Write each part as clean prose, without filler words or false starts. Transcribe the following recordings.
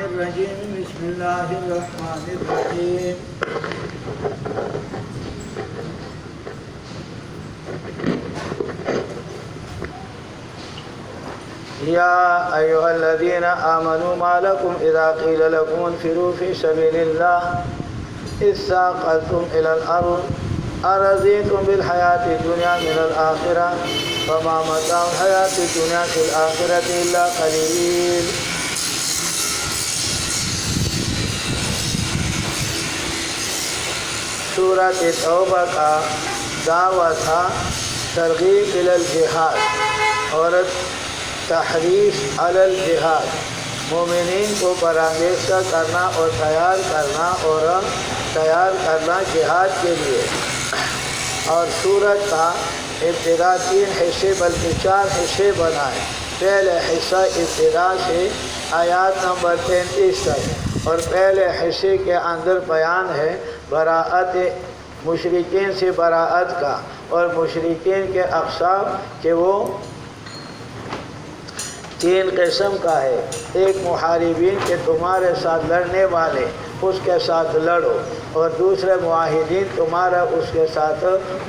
الرجيم بسم الله الرحمن الرحيم يا أيها الذين آمنوا ما لكم إذا قيل لكم انفروا في سبيل الله إذ ثاقلتم إلى الأرض أرضيتم بالحياة الدنيا من الآخرة فما متاع الحياة الدنيا في الآخرة إلا قليل. سورۃ توبہ کا دعویٰ تھا ترغیب الی الجہاد اور تحریض علی الجہاد، مومنین کو برانگیختہ کرنا اور تیار کرنا جہاد کے لیے. اور سورت کا ابتدا 3 حصے بلکہ 4 حصے بنائے. پہلے حصہ ابتدا سے آیات نمبر 33 تک، اور پہلے حصے کے اندر بیان ہے براءت مشرکین سے براءت کا، اور مشرکین کے اقسام کہ وہ 3 قسم کا ہے. ایک محاربین کہ تمہارے ساتھ لڑنے والے اس کے ساتھ لڑو، اور دوسرے معاہدین تمہارا اس کے ساتھ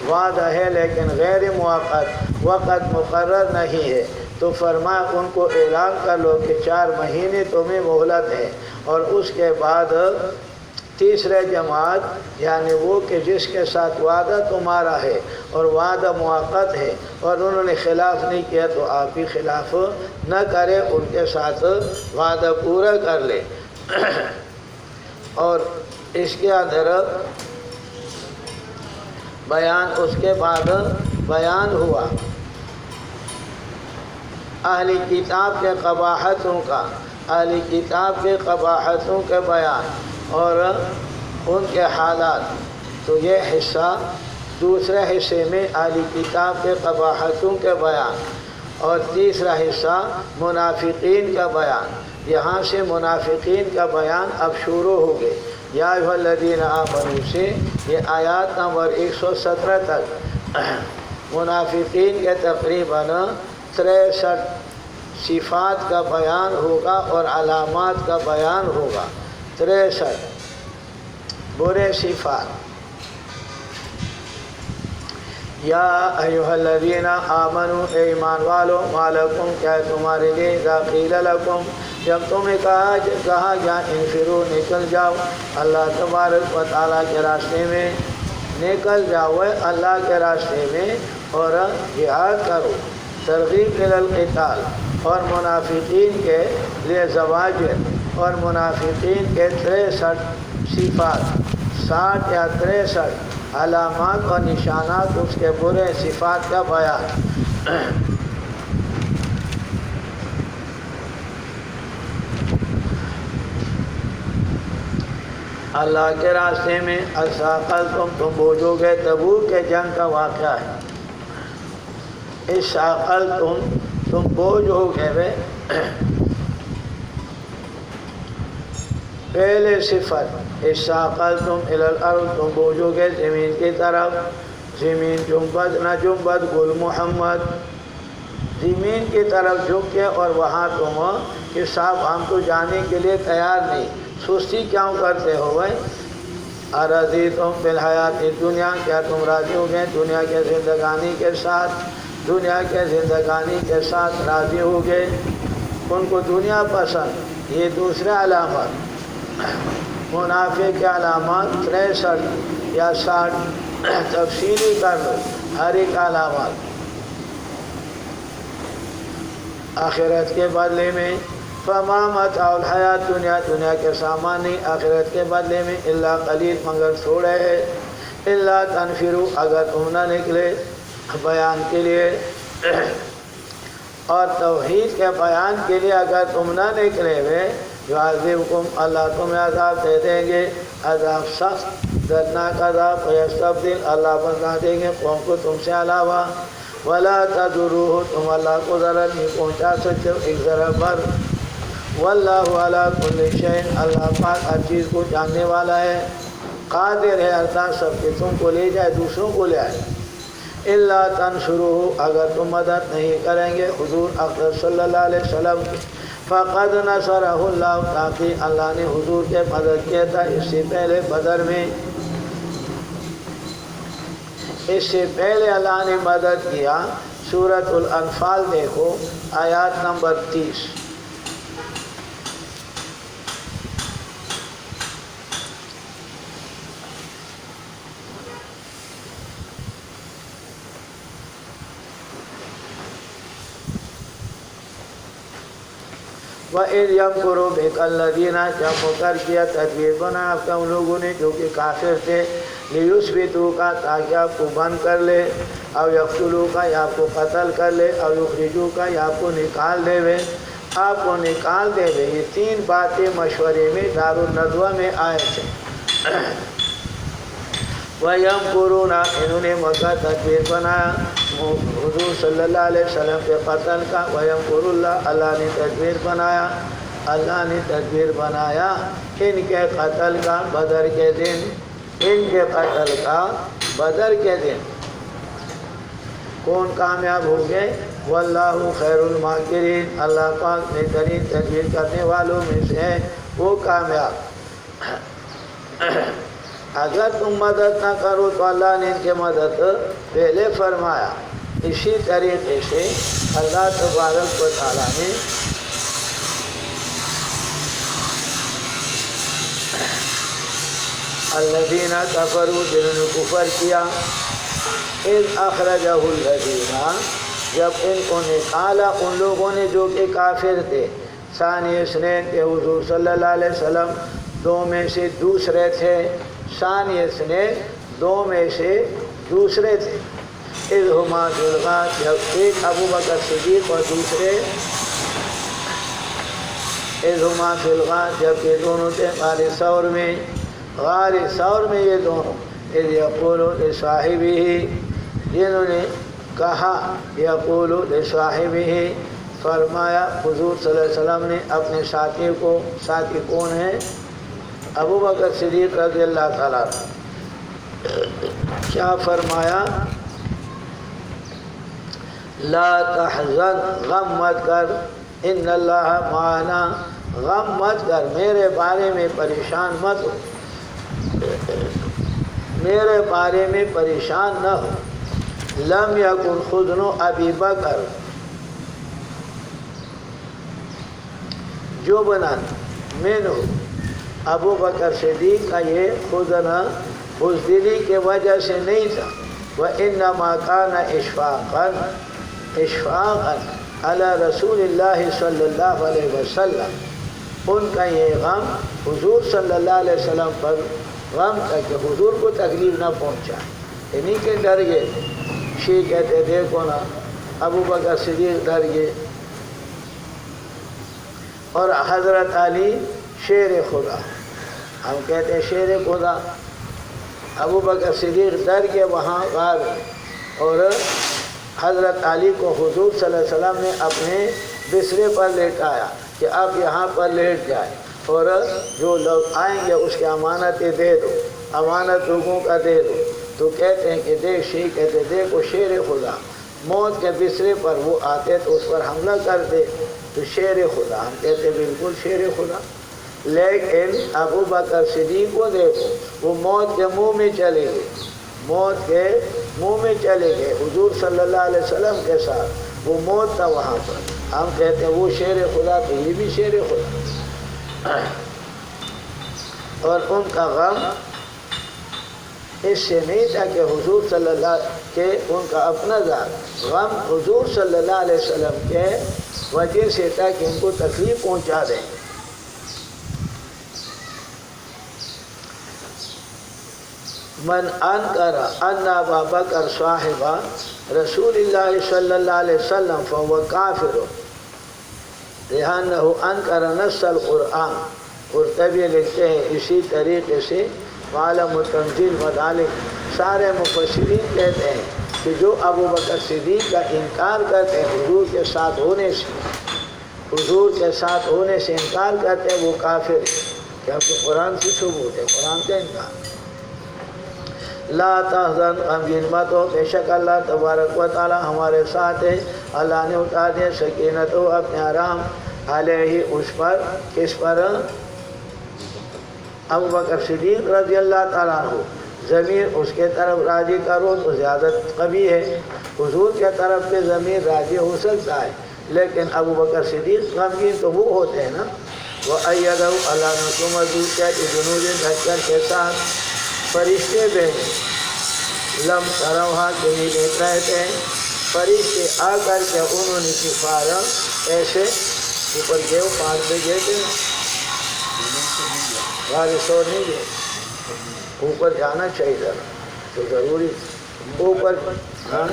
وعدہ ہے لیکن غیر موقت، وقت مقرر نہیں ہے، تو فرمایا ان کو اعلان کر لو کہ 4 مہینے تمہیں مہلت ہے. اور اس کے بعد تیسرے جماعت یعنی وہ کہ جس کے ساتھ وعدہ تمہارا ہے اور وعدہ موقت ہے اور انہوں نے خلاف نہیں کیا تو آپ بھی خلاف نہ کریں، ان کے ساتھ وعدہ پورا کر لیں. اور اس کے اندر بیان اس کے بعد بیان ہوا اہلی کتاب کے قباحتوں کا، اہلی کتاب کے قباحتوں کے بیان اور ان کے حالات. تو یہ حصہ دوسرے حصے میں اہلی کتاب کے قباحتوں کے بیان، اور تیسرا حصہ منافقین کا بیان. یہاں سے منافقین کا بیان اب شروع ہو گئے. یا ایھا الذین آمنوا سے یہ آیات نمبر 117 تک منافقین کے تقریباً 63 صفات کا بیان ہوگا اور علامات کا بیان ہوگا. 63 برے صفات. یا ایھا الذین آمنوا اے ایمان والو، ما لکم کیا تمہارے لیے، اذا قیل لکم جب تمہیں کہا جا انفروا نکل جاؤ اللہ تبارک و تعالیٰ کے راستے میں، نکل جاؤ اللہ کے راستے میں اور جہاد کرو. ترغیب الی القتال، اور منافقین کے لیے زواجر، اور منافقین کے 63 صفات، 60 یا 63 علامات اور نشانات اس کے برے صفات کا بیان. اللہ کے راستے میں اثاقلتم تم بوجھو گے. تبوک کے جنگ کا واقعہ ہے. اثاقلتم تم بوجھ ہو گئے. پہلے صفت اثاقلتم الی الارض تم بوجھو گے زمین کی طرف. زمین جنبت نہ جنبت گل محمد، زمین کی طرف جھک کے اور وہاں تم کہ صاحب ہم تو جانے کے لیے تیار نہیں، سستی کیوں کرتے ہو بھائی. ارضیتم بالحیات الدنیا کیا تم راضی ہو گئے دنیا کے زندگانی کے ساتھ، دنیا کے زندگانی کے ساتھ راضی ہو گئے. ان کو دنیا پسند. یہ دوسرے علامات منافق کے علامات 63 یا 60 تفصیلی کر لو ہر ایک علامات. آخرت کے بدلے میں فما متاع الحیات دنیا، دنیا کے سامان نہیں آخرت کے بدلے میں، الا قلیل مگر تھوڑے ہے. الا تنفروا اگر تم نہ نکلے بیان کے لیے اور توحید کے بیان کے لیے اگر تم نہ نکلے ہوئے، یعذبکم اللہ تمہیں عذاب دے دیں گے، عذاب سخت دردناک عذاب. ویستبدل اللہ بدلا دیں گے قوم کو تم سے علاوہ. ولا تضروہ تم اللہ کو ضرر نہیں پہنچا سکتے ایک ضرر بھر. واللہ علی کل شیء اللہ پاک ہر چیز کو جاننے والا ہے. قادر ہے اللہ سب کے تم کو لے جائے دوسروں کو لے آئے. الا تنصروہ اگر تم مدد نہیں کریں گے حضور اقدس صلی اللہ علیہ وسلم کی. فقد نصرہ اللہ، تاکہ اللہ نے حضور کے مدد کیا تھا اس سے پہلے بدر میں، اس سے پہلے اللہ نے مدد کیا۔ سورۃ الانفال دیکھو آیات نمبر 30۔ وَإِذْ يَمْكُرُ بِكَ الَّذِينَ، جب مکر کیا تدبیر بنا آپ کا ان لوگوں نے جو کہ کافر تھے، لِيُثْبِتُوكَ، تاکہ آپ کو بند کر لے، او يقتلوك، یا آپ کو قتل کر لے، او يخرجوك، یا آپ کو نکال دے وے، آپ کو نکال دے وے۔ یہ تین باتیں مشورے میں دارالندوہ میں آئے تھے۔ وَيَمْكُرُونَ، انہوں نے مکر تدبیر بنایا حضور صلی اللہ علیہ وسلم کے قتل کا۔ وَيَمْكُرُ اللَّهُ، اللہ نے تدبیر بنایا، اللہ نے تدبیر بنایا ان کے قتل کا بدر کے دن، ان کے قتل کا بدر کے دن۔ کون کامیاب ہو گئے؟ واللہ خیر الماکرین، اللہ پاک بہترین تدبیر کرنے والوں میں سے ہے وہ کامیاب۔ اگر تم مدد نہ کرو تو اللہ نے ان کی مدد پہلے فرمایا۔ اسی طریقے سے اللہ تبارک و تعالیٰ نے الذین کفروا، جنہوں نے کفر کیا، اذ اخرجہ الذین، جب ان کو نکالا ان لوگوں نے جو کہ کافر تھے، ثانی اثنین، کہ حضور صلی اللہ علیہ وسلم دو میں سے دوسرے تھے، ثانی اثنین دو میں سے دوسرے تھے، اذ ہما فی الغار، جب ایک ابو بکر صدیق اور دوسرے اذ ہما فی الغار، جب یہ دونوں تھے غار ثور میں، غار ثور میں یہ دونوں، اذ یقول لصاحبہ، جنہوں نے کہا یقول لصاحبہ، فرمایا حضور صلی اللہ علیہ وسلم نے اپنے ساتھی کو، ساتھی کون ہے؟ ابو بکر صدیق رضی اللہ تعالیٰ، کیا فرمایا؟ لا تحزن، غم مت کر، ان اللہ معنا، غم مت کر، میرے بارے میں پریشان مت ہو، میرے بارے میں پریشان نہ ہو۔ لم یکن خزن ابی بکر جبنا منہ، ابو بکر صدیق کا یہ خزن بزدلی کی وجہ سے نہیں تھا، وَإِنَّمَا كَانَ اشفاقا، اشفاقا علی رسول اللہ صلی اللہ علیہ وسلم، ان کا یہ غم حضور صلی اللہ علیہ وسلم پر غم تھا کہ حضور کو تکلیف نہ پہنچا، انہی کے ڈر گئے۔ شیعہ کہتے دیکھو نا ابو بکر صدیق ڈر گئے، اور حضرت علی شیر خدا، ہم کہتے ہیں شیر خدا، ابو بکر صدیق ڈر کے وہاں غار، اور حضرت علی کو حضور صلی اللہ علیہ وسلم نے اپنے بسترے پر لیٹایا کہ آپ یہاں پر لیٹ جائیں، اور جو لوگ آئیں گے اس کی امانتیں دے دو، امانت لوگوں کا دے دو۔ تو کہتے ہیں کہ دیکھ، شیعہ کہتے دیکھو شیر خدا، موت کے بسترے پر وہ آتے تو اس پر حملہ کرتے، تو شیر خدا، ہم کہتے بالکل شیر خدا۔ لیکن ابو بکر صدیق کو دیکھو، وہ موت کے منہ میں چلے گئے، موت کے منہ میں چلے گئے حضور صلی اللہ علیہ وسلم کے ساتھ، وہ موت تھا وہاں پر، ہم کہتے ہیں وہ شیر خدا، تو یہ بھی شیر خدا۔ اور ان کا غم اس سے نہیں تھا کہ حضور صلی اللہ کے، ان کا اپنا ذات غم حضور صلی اللہ علیہ وسلم کے وجہ سے تھا کہ ان کو تکلیف پہنچا دیں۔ من انکر ان ابا بکر صاحب رسول اللہ صلی اللہ علیہ وسلم فهو کافر لأنه انکر نص القرآن۔ قرطبی لکھتے ہیں اسی طریقے سے عالم التنزیل مدالک سارے مفسرین کہتے ہیں کہ جو ابو بکر صدیق کا انکار کرتے ہیں حضور کے ساتھ ہونے سے، حضور کے ساتھ ہونے سے انکار کرتے ہیں وہ کافر ہے، کیونکہ قرآن سے ثبوت ہے، قرآن کا انکار۔ لا تحزن، غمگین مت ہو، بے شک اللہ تبارک و تعالی ہمارے ساتھ ہے، اللہ نے اتار دیا سکینت ہو اپنے آرام، علیہ اس پر، کس پر؟ ابو بکر صدیق رضی اللہ تعالیٰ عنہ، ضمیر اس کے طرف راجی کرو تو زیادہ قوی ہے، حضور کے طرف پہ ضمیر راجی ہو سکتا ہے، لیکن ابو بکر صدیق غمگین تو وہ ہوتے ہیں نا۔ وَأَيَّدَهُ اللہ نے کو مضبوط کیا کہ جنود دھکر کے ساتھ فرشتے بھیجے، لم تروہا کہ نہیں دیکھ رہے تھے، فرشتے آ کر کے انہوں نے کفارا ایسے اوپر گئے، پہاڑ پہ گئے تھے، بارش ہو نہیں گئے، اوپر جانا چاہیے تھا تو ضروری اوپر، ہاں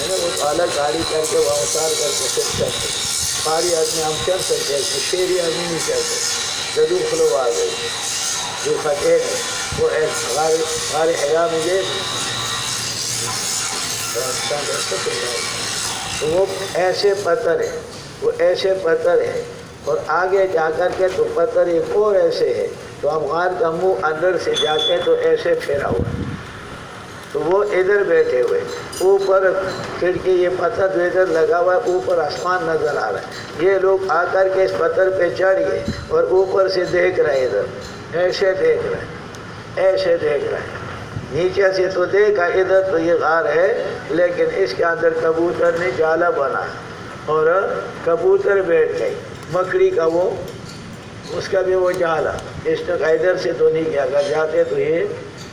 وہ اعلیٰ گاڑی کر کے اتار کر کے پھر چلتے، پہاڑی آدمی ہم چل سکتے ہیں، شیری آدمی نہیں چلتے، جدو کھلو آ گئی جو خطے ہیں وہ غار حرا میں گئے، وہ ایسے پتھر ہیں، وہ ایسے پتھر ہیں، اور آگے جا کر کے تو پتھر ایک اور ایسے ہے، تو اب غار کا منہ اندر سے جا کے تو ایسے پھیرا ہوا، تو وہ ادھر بیٹھے ہوئے، اوپر کھڑکی یہ پتھر جو ادھر لگا ہوا ہے، اوپر آسمان نظر آ رہا ہے، یہ لوگ آ کر کے اس پتھر پہ چڑھ گئے اور اوپر سے دیکھ رہے، ادھر ایسے دیکھ رہے، ایسے دیکھ رہے، نیچے سے تو دیکھا ادھر تو یہ غار ہے، لیکن اس کے اندر کبوتر نے جالا بنا اور کبوتر بیٹھ گئی، مکڑی کا وہ اس کا بھی وہ جالا، اس نے ادھر سے تو نہیں گیا، اگر جاتے تو یہ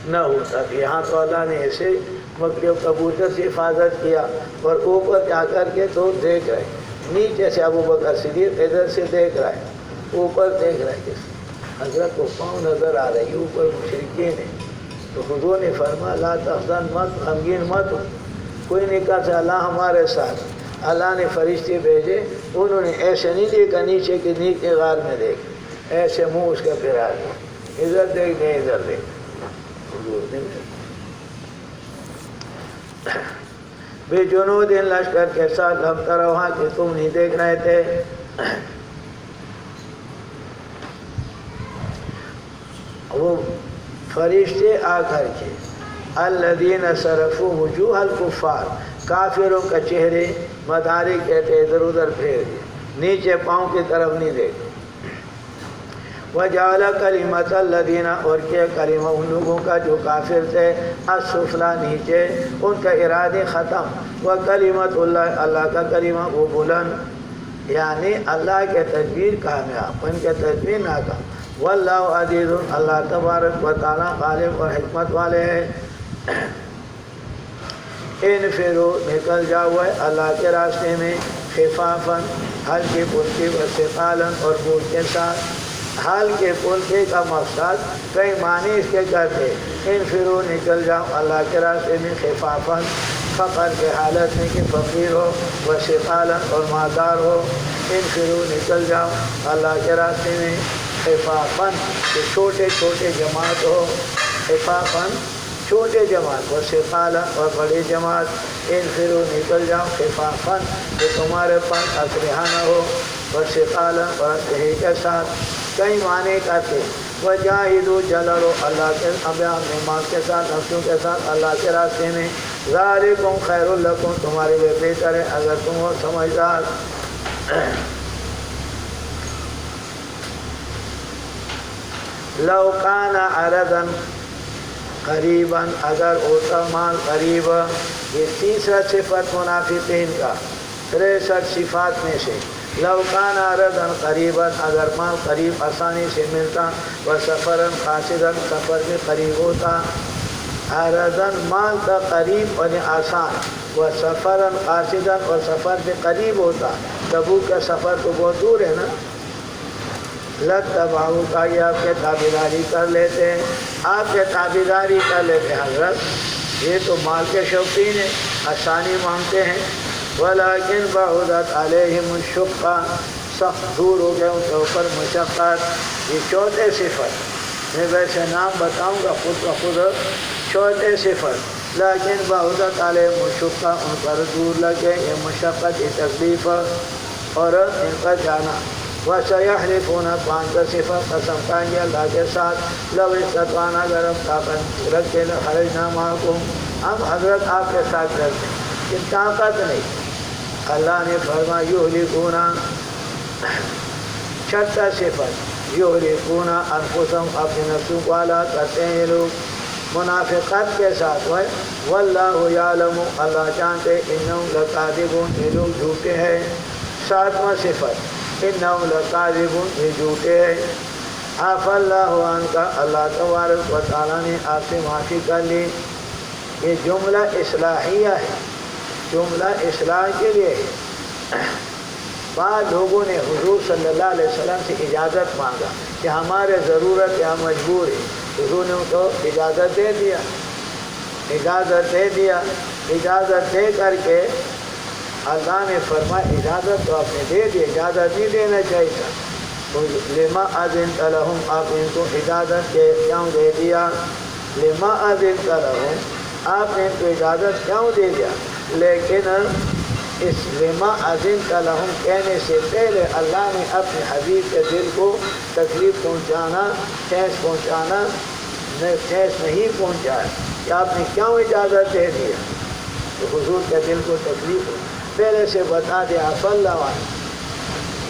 نہ ہوتا، یہاں تو اللہ نے ایسے مکڑی و کبوتر سے حفاظت کیا، اور اوپر جا کر کے تو دیکھ رہے، نیچے سے ابو بکر صدیق ادھر سے دیکھ رہا ہے، اوپر دیکھ رہا ہے، حضرت کو پاؤں نظر آ رہی ہے، اوپر مشرکین ہیں، تو حضور نے فرمایا لا تحزن مت، غمگین مت ہو، کوئی نہیں کہا اللہ ہمارے ساتھ، اللہ نے فرشتے بھیجے، انہوں نے ایسے نہیں دیکھا نیچے کے نیچے غار میں دیکھ، ایسے منہ اس کا پھیرا دیا، ادھر دیکھ دیں ادھر دیکھ، حضور نے بے جنود لشکر کے ساتھ لم تروہا کہ تم نہیں دیکھ رہے تھے، وہ فرشتے آ کر کے الذین صرفوا وجوہ الکفار، کافروں کا چہرے مدارے کہتے ادھر ادھر پھیر دیے، نیچے پاؤں کی طرف نہیں دیکھتے، وجعل کلمۃ الذین، اور کیا کلمہ ان لوگوں کا جو کافر تھے، السفلی نیچے، ان کا ارادے ختم، وکلمۃ اللہ، اللہ کا کلمہ وہ بلند، یعنی اللہ کے تدبیر کامیاب، ان کے تدبیر ناکام، واللہ عزیز، اللہ تبارک و تعالیٰ غالب اور حکمت والے ہیں، انفرو نکل جاؤ اللہ کے راستے میں، خفافاً ہلکی پھلکی وثقالاً اور بوجھ کے ساتھ، ہلکے پھلکے کا مقصد کئی معنی اس کے کرتے، انفرو نکل جاؤ اللہ کے راستے میں، خفافاً فقر کے حالت میں کہ فقیر ہو، وثقالاً اور مالدار ہو، انفرو نکل جاؤ اللہ کے راستے میں، خفافاً کہ چھوٹے چھوٹے جماعت ہو، خفافاً چھوٹے جماعت، وثقالاً اور بڑی جماعت، انفرو نکل جاؤ خفافاً کہ تمہارے پاس اسلحہ نہ ہو، وثقالاً اور اسلحے کے ساتھ، کئی معنی کرتے، وجاہدوا جلو اللہ کے نماز کے ساتھ، نفسوں کے ساتھ اللہ کے راستے میں، ذالکم خیر لکم، تمہارے لیے بہتر ہے اگر تم ہو سمجھدار، لو کان عرضا قریبا، اگر ہوتا مال قریب، یہ تیسرا صفت منافقین کا 63 صفات میں سے، لو کان عرضا قریبا، اگر مال قریب آسانی سے ملتا، وسفرا قاصدا، سفر بھی قریب ہوتا، عرضا مال کا قریب اور آسان، وسفرا قاصدا اور سفر بھی قریب ہوتا، تبوک کا سفر تو بہت دور ہے نا، لتبعوا کا یہ آپ کے تابعداری کر لیتے ہیں، آپ کے تابعداری کر لیتے ہیں، حضرت یہ تو مال کے شوقین ہیں، آسانی مانگتے ہیں، ولیکن بعدت علیہم الشقہ، سخت دور ہو گئے ان کے اوپر مشقت، یہ چوتھے صفت، میں ویسے نام بتاؤں گا خود بخود، چوتھے صفت، لیکن بعدت علیہم الشقہ، ان پر دور لگے یہ مشقت، یہ تکلیف اور ان کا جانا، وَسَيَحْلِفُونَ، پانچ صفت قسم کھائیں گے اللہ کے ساتھ، لو استطعنا، اگر ہم طاقت رکھتے لخرجنا معکم، ہم حضرت آپ کے ساتھ رہتے ہیں، کہ طاقت نہیں، اللہ نے فرمایا یہلکون، چھٹا صفت یہلکون انفسہم، اپنے نفسوں کو ہلاک کرتے ہیں یہ لوگ منافقت کے ساتھ ہوئے، واللہ یعلم، اللہ جانتے، انہم لکاذبون، یہ لوگ جھوٹے ہیں۔ ساتواں صفت انہم لکاذبون، یہ جھوٹے ہیں۔ عفا اللہ عنک، اللہ تبارک و تعالیٰ نے آپ سے معافی کر لی۔ یہ جملہ اصلاحیہ ہے، جملہ اصلاح کے لیے ہے۔ بعض لوگوں نے حضور صلی اللہ علیہ وسلم سے اجازت مانگا کہ ہمارے ضرورت یا مجبور ہے، حضور نے ان کو اجازت دے دیا، اجازت دے دیا۔ اجازت دے کر کے اللہ نے فرمایا اجازت تو آپ نے دے دی، اجازت نہیں دینا چاہیے تھا۔ لما اذنت لہم، آپ ان کو اجازت کیوں دے دیا؟ لما اذنت لہم، آپ نے ان کو اجازت کیوں دے دیا؟ لیکن اس لما اذنت لہم کہنے سے پہلے اللہ نے اپنے حبیب کے دل کو تکلیف پہنچانا، ٹھیس پہنچانا، ٹھیس نہیں پہنچایا کہ آپ نے کیوں اجازت دے دیا؟ تو حضور کے دل کو تکلیف ہو، پہلے سے بتا دیا عفا اللہ عنہ،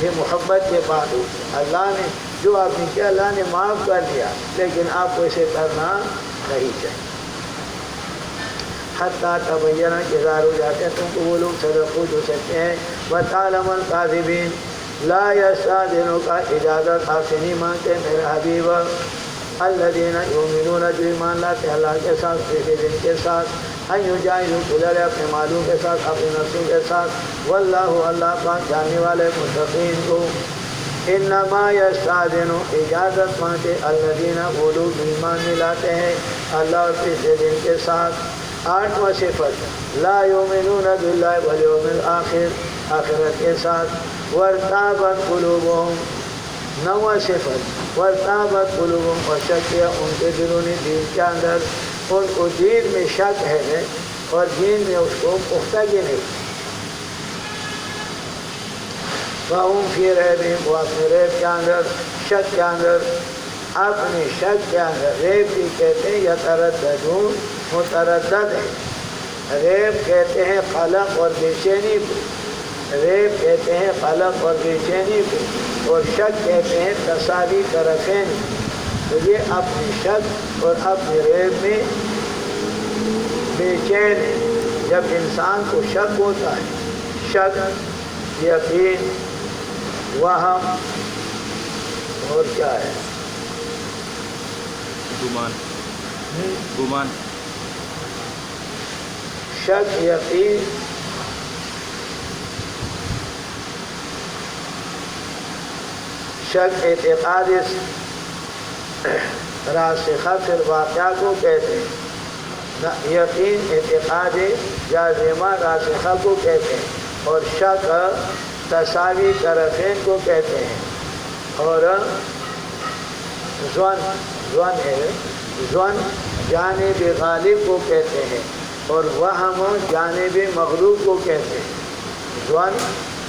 یہ محبت کے بعد ہوتی اللہ نے جو آپ نے کیا اللہ نے معاف کر دیا، لیکن آپ کو اسے کرنا نہیں چاہیے۔ حتیٰ تبین کہ ظاہر ہو جاتے ہیں تم کو وہ لوگ صدقو جو سچے ہیں، وتعلم الکاذبین، لا یستأذنک، اجازت آپ سے نہیں مانگتے میرے حبیب، الذین یؤمنون، جو ایمان لاتے اللہ کے ساتھ، کسی دن کے ساتھ، ان یجاہدوا فی الارض، اپنے مالوں کے ساتھ، اپنے نفسوں کے ساتھ، واللہ اللہ پاک جاننے والے متقین کو۔ انما یستأذن، اجازت مانگتے الذین، وہ لوگ ایمان نہیں لاتے ہیں اللہ اور کسی دن کے ساتھ۔ آٹھواں صفت لا یؤمنون باللہ والیوم الآخر، آخرت کے ساتھ، وارتابت قلوبہم۔ نواں صفت وارتابت قلوبہم، اور شک کیا ان کے دلوں نے دین کے اندر، ان کو دین میں شک ہے اور دین میں اس کو پختگی نہیں۔ فہم فی ریبہم، وہ اپنے ریب کے اندر، شک کے اندر، اپنے شک کے اندر، ریب بھی کہتے ہیں یترددون، متردد ہے۔ ریب کہتے ہیں قلق اور بے چینی کو، ریب کہتے ہیں قلق اور بے چینی کو، اور شک کہتے ہیں تساوی طرفین۔ تو یہ اپنے شک اور اپنے ریب میں بے چین ہے۔ جب انسان کو شک ہوتا ہے، شک، یقین، وہم، اور کیا ہے؟ گمان، گمان، شک، یقین، شک اعتقاد راسخہ فی الواقعہ کو کہتے ہیں، یقین اعتقاد جازمہ راسخہ کو کہتے ہیں، اور شک تساوی طرفین کو کہتے ہیں، اور ظن ہے، ظن جانب غالب کو کہتے ہیں، اور وہم جانب مغلوب کو کہتے ہیں۔ ظن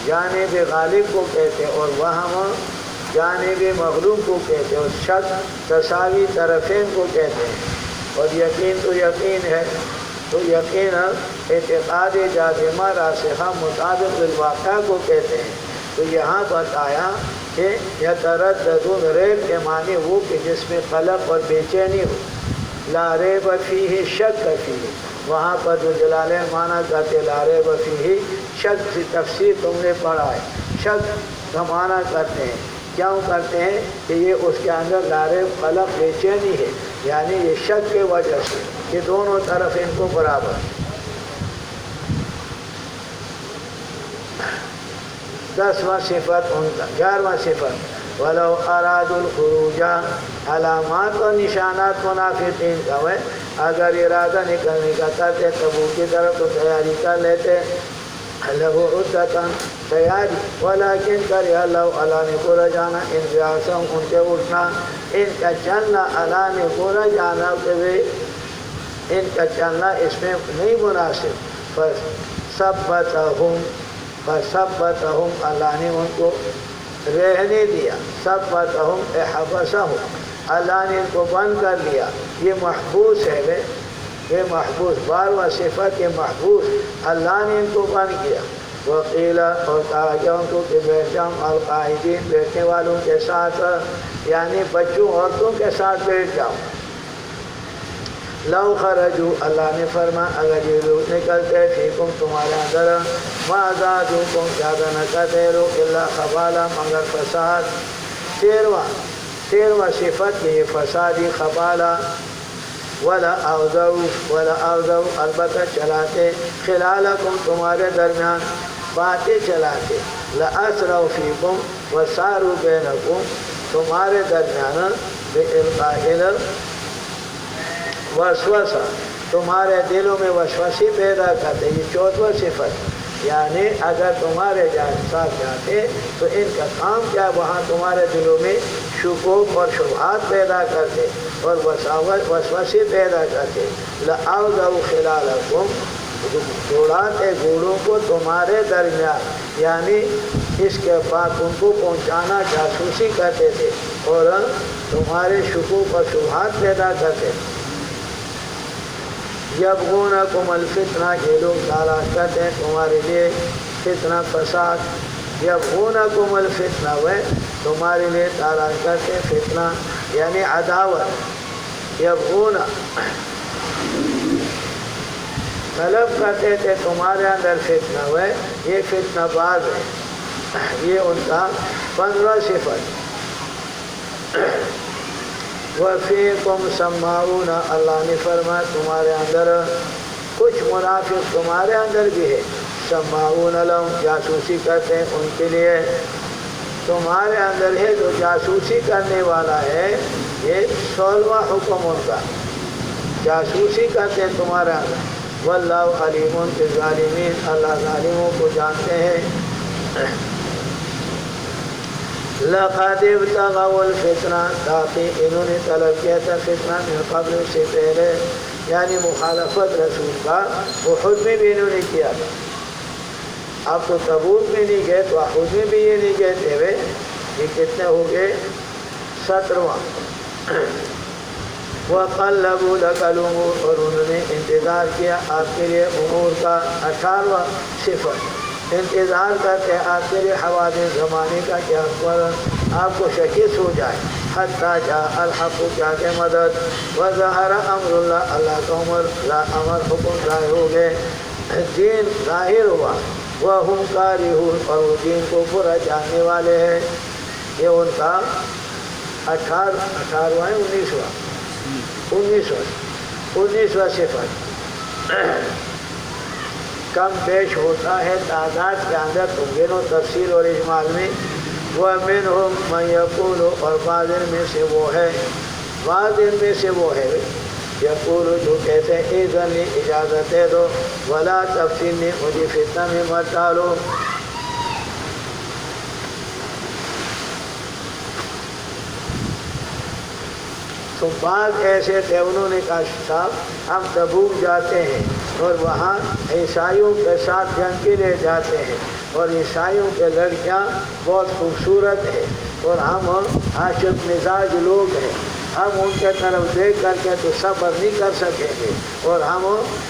جانب غالب کو کہتے ہیں اور وہم جانب مغلوب کو کہتے ہیں، اور شک تساوی طرفین کو کہتے ہیں، اور یقین تو یقین ہے، تو یقین اعتقاد جازمہ راسخہ مطابق بالواقع کو کہتے ہیں۔ تو یہاں بتایا کہ یترددون، ریب کے معنی وہ کہ جس میں قلق اور بے چینی ہو، لا ریب فیہ شک فیہ، وہاں پر جو جلالین معنی کرتے لا ریب فیہ، شک کی تفسیر تم نے پڑھا ہے، شک کا معنی کرتے ہیں، کیوں کرتے ہیں کہ یہ اس کے اندر لا ریب قلق بے چینی ہے، یعنی یہ شک کے وجہ سے کہ دونوں طرف ان کو برابر۔ 10واں صفت ان کا، 11واں صفت ولو اراد الخروج، علامات اور نشانات منافقین کا ہے، اگر ارادہ نکلنے کا کرتے تبوک کی طرف تو تیاری کر لیتے، لہو عدتاً، تیاری، ولیکن کرے اللہ نے کو رجانا، ان بیاسم، ان کے اٹھنا، ان کا چلنا، اللہ نے کو رجانا، ان کا چلنا اس میں نہیں مناسب، فثبتہم، اللہ نے ان کو رہنے دیا، ثبتہم احبسہم، اللہ نے ان کو بند کر لیا، یہ محبوس ہے، یہ محبوس، 12واں صفت یہ محبوس، اللہ نے ان کو بند کیا، وقیل اور کہا گیا ان کو کہ بیٹھ جاؤ القاعدین بیٹھنے والوں کے ساتھ، یعنی بچوں عورتوں کے ساتھ بیٹھ جاؤ۔ لو خرجو اللہ نے فرمایا اگر یہ لوگ نکلتے فیکم تمہارے اندر ما زادوکم زیادہ نہ کرتے رو الا خبالا مگر فساد۔ تیرواں صفت یہ فسادی خبالا ولا اوذو البتہ چلاتے خلالکم تمہارے درمیان باتیں چلاتے، لاسروا فیکم وساروا بینکم تمہارے درمیان بالقاء وسوسہ تمہارے دلوں میں وسوسی پیدا کرتے۔ یہ چوتھواں صفت، یعنی اگر تمہارے ساتھ جاتے تو ان کا کام کیا، وہاں تمہارے دلوں میں شکوک اور شبہات پیدا کرتے اور وسوسے پیدا کرتے۔ لأوذوا خلالکم دوڑاتے گوڑوں کو تمہارے درمیان، یعنی اس کے بعد ان کو پہنچانا جاسوسی کرتے تھے اور تمہارے شکوک اور شبہات پیدا کرتے۔ یبغونکم الفتنہ یہ لوگ تلاش کرتے ہیں تمہارے لیے فتنہ فساد۔ یبغونکم الفتنہ وہ تمہارے لیے تلاش کرتے ہیں فتنہ یعنی عداوت۔ یبغون طلب کرتے تھے تمہارے اندر فتنہ وہ یہ فتنہ باز ہے۔ یہ ان کا 15 صفت۔ وَفِيكُمْ سَمَّاعُونَ اللہ نے فرمایا تمہارے اندر کچھ منافق تمہارے اندر بھی ہے، سماعون لهم جاسوسی کرتے ہیں ان کے لیے۔ تمہارے اندر ہے جو جاسوسی کرنے والا ہے، یہ 16واں حکم ان کا، جاسوسی کرتے ہیں تمہارے اندر۔ واللہ علیم بالظالمین اللہ ظالموں کو جانتے ہیں۔ لقد ابتغوا الفتنہ تاکہ انہوں نے طلب کیا تھا فتنہ من قبل سے پہلے، یعنی مخالفت رسول کا احد میں بھی انہوں نے کیا تھا۔ اب تو تبوک میں نہیں گئے تو احد میں بھی یہ نہیں گئے تھے، یہ کتنے ہو گئے 17واں۔ وَقَلَّبُوا لَكَ الْأُمُورَ اور انہوں نے انتظار کیا آپ کے لیے امور کا، 18واں صفت انتظار کرتے ہیں آپ کے لیے حوادث زمانے کا کہ آپ کو شکست ہو جائے۔ حتیٰ جاء الحق کیا کہ مدد وظہر امر اللہ اللہ کا امر حکم ظاہر ہو گئے، دین ظاہر ہوا۔ وہم کارہون اور وہ دین کو برا جاننے والے ہیں۔ یہ ان کا 18واں 19واں صفت۔ کم بیش ہوتا ہے تعداد کے اندر تم گنو تفصیل اور اجمال میں۔ وَمِنْهُمْ مَنْ يَقُولُ اور بعض ان میں سے وہ ہے یقول جو کہتے ہیں اذن اجازت دے دو ولا تفتنی مجھے فتنہ میں مت ڈالو۔ تو بعض ایسے تھے انہوں نے کہا صاحب ہم تبوک جاتے ہیں اور وہاں عیسائیوں کے ساتھ جنگ کے لیے جاتے ہیں اور عیسائیوں کے لڑکیاں بہت خوبصورت ہیں اور ہم عاشق مزاج لوگ ہیں، ہم ان کے طرف دیکھ کر کے تو صبر نہیں کر سکیں گے اور ہم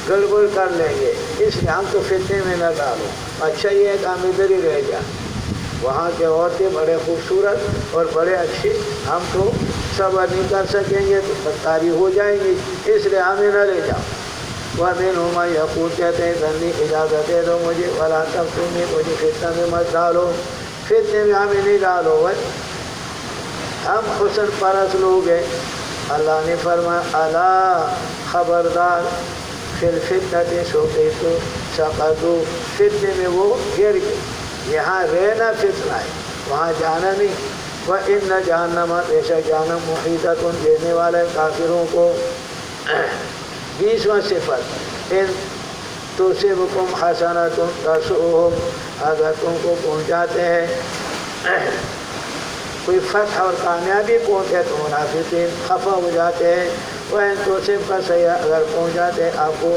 گڑبڑ کر لیں گے، اس لیے ہم تو فتنے میں نہ ڈالو۔ اچھا یہ ہے کہ ہم ادھر ہی رہ جائیں، وہاں کے عورتیں بڑے خوبصورت اور بڑے اچھے، ہم تو صبر نہیں کر سکیں گے تو بدکاری ہو جائیں گی، اس لیے ہمیں نہ لے جاؤ۔ وَمِنْهُمْ مَنْ يَقُولُ کہتے ہیں ذنی اجازت دے دو مجھے وَلَا تَفْتُنِّي مجھے فتنہ میں مت ڈالو، فتنے میں ہمیں نہیں ڈالو، ہم حسن پرست لوگ ہیں۔ اللہ نے فرمایا الا خبردار فی الفتنة سقطوا سقطوا فتنے میں وہ گر گئے، یہاں رہنا فتنہ ہے وہاں جانا نہیں۔ وَإِنَّ جَهَنَّمَ بےشک جہنم محیطۃ گھیرنے والا ہے کافروں کو۔ 20واں صفت ان تصبکم حسنۃ تسؤہم اگر تم کو پہنچاتے ہیں کوئی فتح اور کامیابی پہنچے تو منافقین خفا ہو جاتے ہیں۔ وَإِن تُصِبْكَ سیئۃ اگر پہنچاتے ہیں آپ کو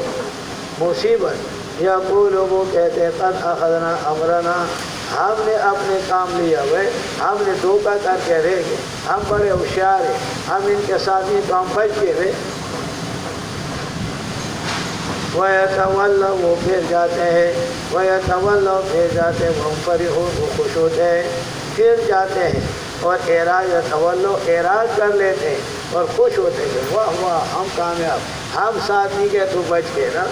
مصیبت یقول وہ کہتے ہیں قد اخذنا امرنا ہم نے اپنے کام لیا ہوئے، ہم نے دھوکہ کر کے رہ گئے، ہم بڑے ہوشیار ہیں، ہم ان کے ساتھ نہیں تو ہم بچ کے رہے۔ وَيَتَوَلَّوْا وہ پھر جاتے ہیں، وَيَتَوَلَّوْا پھر جاتے ہیں، وہ فَرِحُونَ وہ خوش ہوتے ہیں، پھر جاتے ہیں اور اعراض یتولوا اعراض کر لیتے ہیں اور خوش ہوتے ہیں، واہ واہ ہم کامیاب، ہم ساتھ نہیں گئے تو بچ گئے نا،